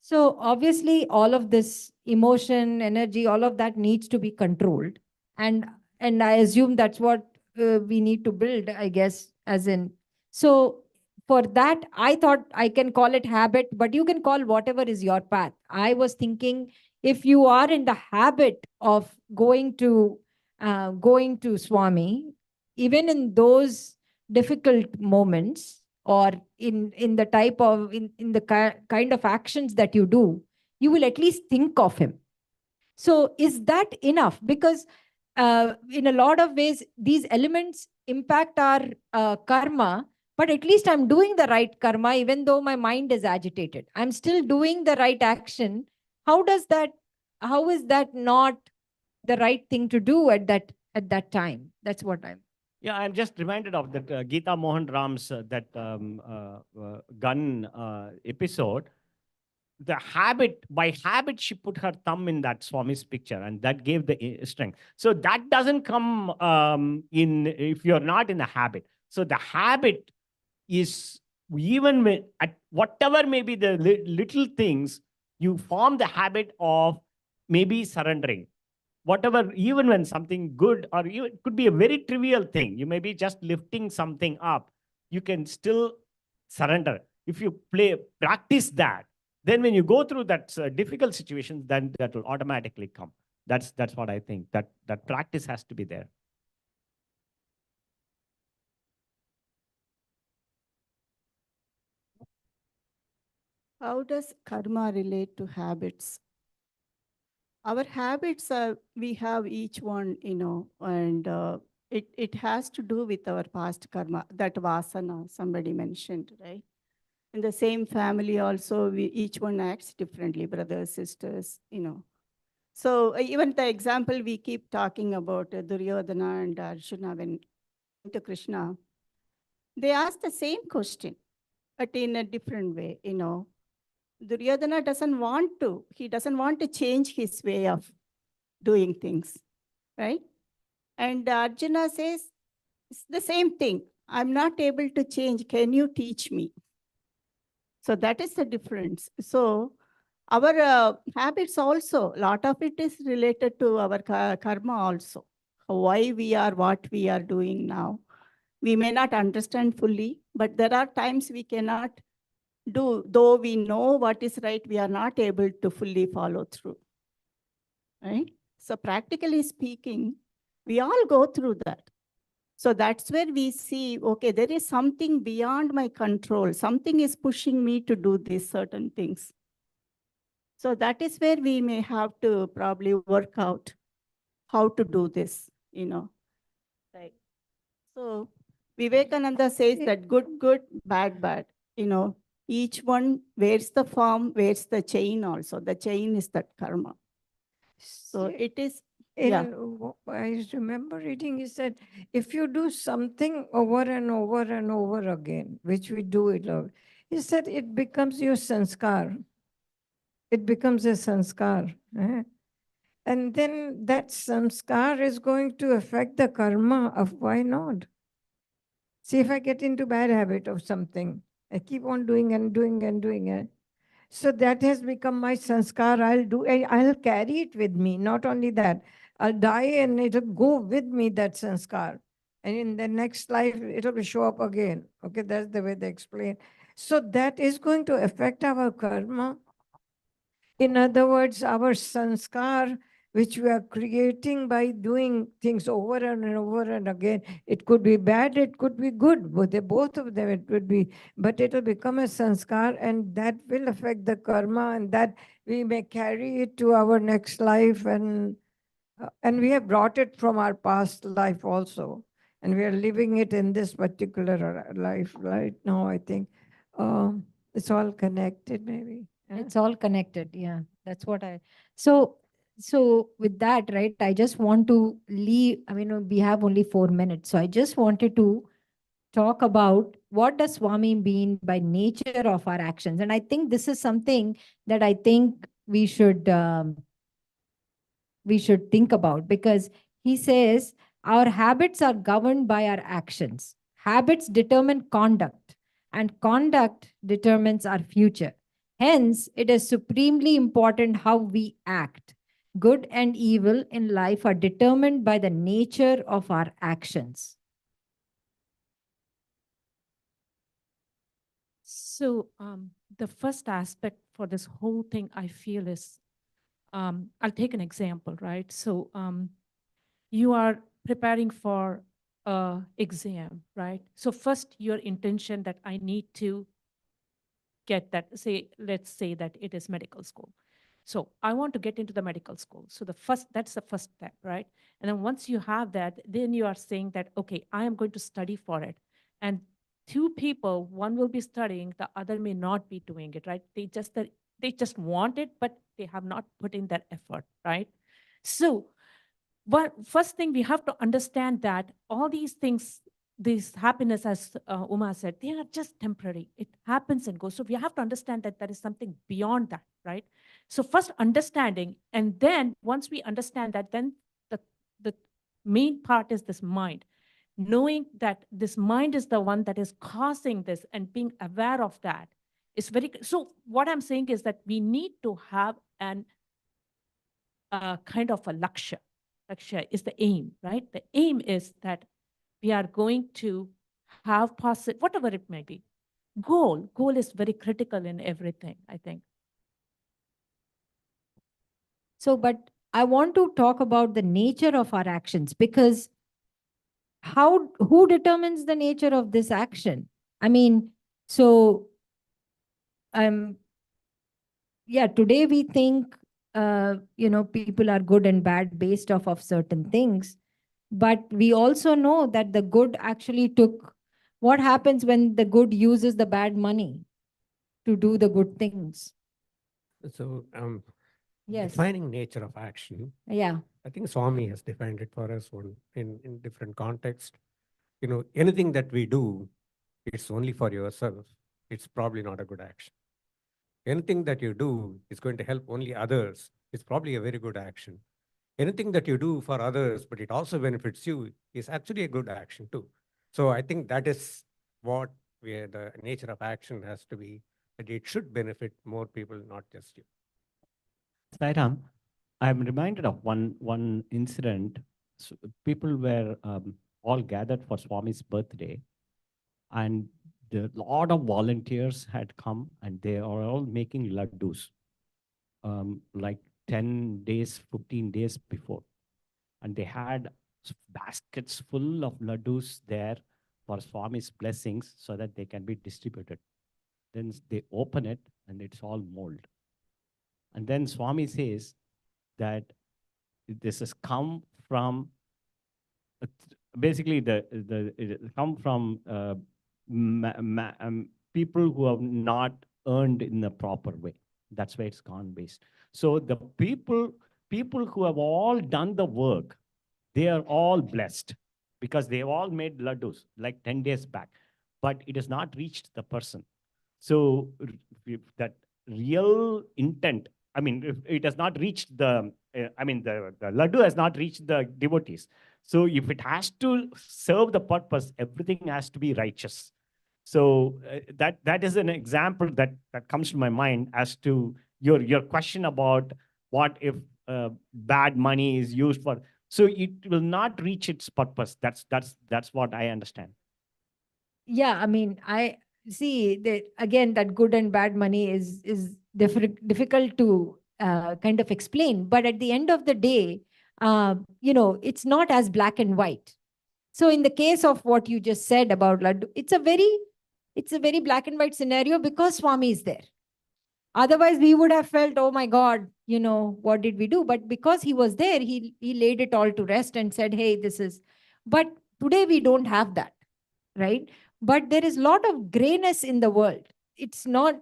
B: So obviously, all of this emotion, energy, all of that needs to be controlled, and I assume that's what we need to build, I guess, as in. So for that, I thought I can call it habit, but you can call whatever is your path. I was thinking if you are in the habit of going to Swami, even in those difficult moments, or in the type of in the kind of actions that you do, you will at least think of him. So is that enough? Because in a lot of ways these elements impact our karma, but at least I'm doing the right karma even though my mind is agitated. I'm still doing the right action. How is that not the right thing to do at that time? That's what I'm.
D: Yeah, I'm just reminded of that Geeta Mohan Ram's that gun episode. By habit, she put her thumb in that Swami's picture, and that gave the strength. So that doesn't come in if you're not in a habit. So the habit is, even when, at whatever may be the little things, you form the habit of maybe surrendering. Whatever, even when something good, or even, it could be a very trivial thing, you may be just lifting something up, you can still surrender. If you practice that, then when you go through that difficult situations, then that will automatically come. That's what I think, that practice has to be there.
H: How does karma relate to habits? Our habits are, we have each one, and it has to do with our past karma, that vasana somebody mentioned, right? In the same family also, each one acts differently, brothers, sisters. So even the example we keep talking about, Duryodhana and Arjuna when to Krishna, they ask the same question, but in a different way. Duryodhana he doesn't want to change his way of doing things, right? And Arjuna says, it's the same thing. I'm not able to change. Can you teach me? So that is the difference. So our habits also, a lot of it is related to our karma also. Why we are what we are doing now. We may not understand fully, but there are times we cannot do, though we know what is right, we are not able to fully follow through, right? So practically speaking, we all go through that. So that's where we see, okay, there is something beyond my control. Something is pushing me to do these certain things. So that is where we may have to probably work out how to do this, Right. So Vivekananda says that good, good, bad, bad. Each one wears the form, wears the chain also. The chain is that karma. So it is, yeah.
J: I remember reading, he said, if you do something over and over and over again, which we do it, he said it becomes your sanskar. It becomes a sanskar. And then that sanskar is going to affect the karma of why not. See, if I get into bad habit of something, I keep on doing and doing and doing it. So that has become my sanskar. I'll carry it with me. Not only that, I'll die and it'll go with me, that sanskar. And in the next life, it'll show up again. Okay, that's the way they explain. So that is going to affect our karma. In other words, our sanskar, which we are creating by doing things over and over and again, it could be bad, it could be good, but both of them it would be, but it will become a sanskar and that will affect the karma and that we may carry it to our next life and we have brought it from our past life also. And we are living it in this particular life right now, I think. It's all connected, maybe. Yeah.
B: It's all connected. Yeah, that's what I. So with that, right? I just want to leave. I mean, we have only 4 minutes, so I just wanted to talk about what does Swami mean by nature of our actions, and I think this is something that I think we should think about, because he says our habits are governed by our actions. Habits determine conduct, and conduct determines our future. Hence, it is supremely important how we act. Good and evil in life are determined by the nature of our actions.
N: So the first aspect for this whole thing, I feel, is I'll take an example, right? So you are preparing for a exam, right? So first your intention that I need to get that, say, let's say that it is medical school. So I want to get into the medical school. So that's the first step, right? And then once you have that, then you are saying that, okay, I am going to study for it. And two people, one will be studying, the other may not be doing it, right? They just want it, but they have not put in that effort, right? So first thing we have to understand that all these things, this happiness, as Uma said, they are just temporary. It happens and goes. So we have to understand that there is something beyond that, right? So first understanding, and then once we understand that, then the main part is this mind. Knowing that this mind is the one that is causing this and being aware of that is very. So what I'm saying is that we need to have an kind of a lakshya. Lakshya is the aim, right? The aim is that we are going to have positive, whatever it may be. Goal is very critical in everything, I think.
B: So, but I want to talk about the nature of our actions, because who determines the nature of this action? I mean, so yeah, today we think people are good and bad based off of certain things, but we also know that the good actually took. What happens when the good uses the bad money to do the good things?
G: So,
B: Yes.
G: defining nature of action.
B: Yeah.
G: I think Swami has defined it for us in different context. Anything that we do, it's only for yourself. It's probably not a good action. Anything that you do is going to help only others. It's probably a very good action. Anything that you do for others, but it also benefits you, is actually a good action too. So I think that is what the nature of action has to be, that it should benefit more people, not just you.
D: Sairam, I'm reminded of one incident. So people were all gathered for Swami's birthday, and a lot of volunteers had come, and they are all making laddus, like 10 days, 15 days before. And they had baskets full of laddus there for Swami's blessings so that they can be distributed. Then they open it and it's all mold. And then Swami says that this has come from basically it come from people who have not earned in the proper way. That's where it's gone based. So the people who have all done the work, they are all blessed because they all made laddus like 10 days back, but it has not reached the person. So if that real intent, I mean, if it has not reached the laddu has not reached the devotees. So if it has to serve the purpose, everything has to be righteous. So that is an example that comes to my mind as to your question about what if bad money is used for. So it will not reach its purpose. That's what I understand.
B: Yeah, I mean, I see that again, that good and bad money is difficult to kind of explain. But at the end of the day, it's not as black and white. So in the case of what you just said about Laddu, it's a very black and white scenario because Swami is there. Otherwise, we would have felt, oh my God, what did we do? But because he was there, he laid it all to rest and said, hey, this is. But today we don't have that, right? But there is a lot of grayness in the world. It's not,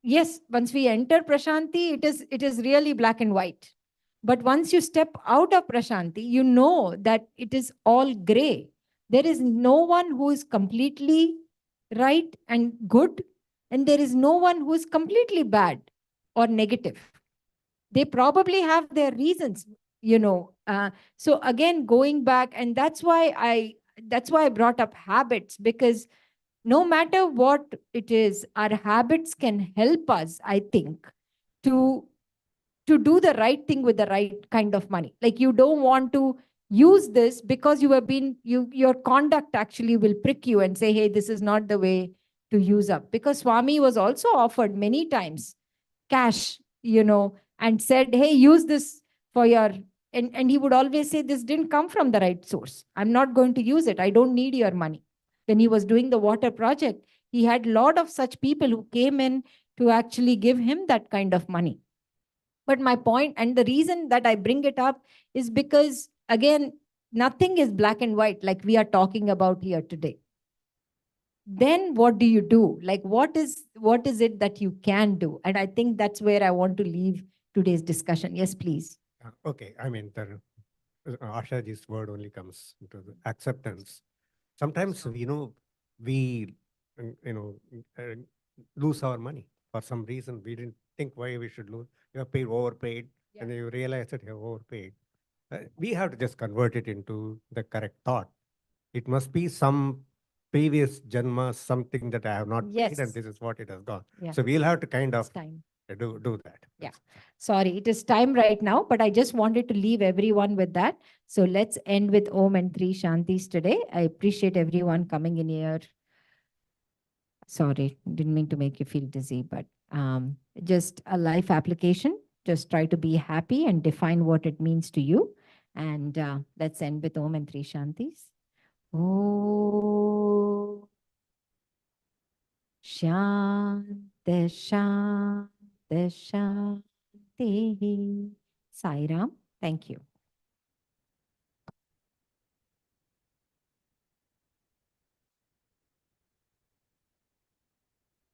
B: yes, once we enter Prashanti, it is really black and white. But once you step out of Prashanti, you know that it is all gray. There is no one who is completely right and good, and there is no one who is completely bad or negative. They probably have their reasons, so again, going back, and that's why I brought up habits, because no matter what it is, our habits can help us, I think, to do the right thing with the right kind of money. Like, you don't want to use this because your conduct actually will prick you and say, hey, this is not the way to use up. Because Swami was also offered many times cash, and said, hey, use this for your, and he would always say, this didn't come from the right source. I'm not going to use it. I don't need your money. When he was doing the water project, he had a lot of such people who came in to actually give him that kind of money. But my point, and the reason that I bring it up, is because, again, nothing is black and white like we are talking about here today. Then what do you do? Like, what is it that you can do? And I think that's where I want to leave today's discussion. Yes, please.
G: Okay, I mean, Ashaji's word only comes into the acceptance. Sometimes, we, uh, lose our money for some reason. We didn't think why we should lose. You have overpaid, and then you realize that you have overpaid. We have to just convert it into the correct thought. It must be some previous janma, something that I have not paid, and this is what it has got.
B: Yeah.
G: So we'll have to kind of
B: time.
G: do that.
B: Yeah. Sorry, it is time right now, but I just wanted to leave everyone with that. So let's end with Om and 3 Shantis today. I appreciate everyone coming in here. Sorry, didn't mean to make you feel dizzy, but just a life application. Just try to be happy and define what it means to you. And let's end with Om and 3 Shantis. Om Shanti Shanti Shanti. Sai Ram. Thank you.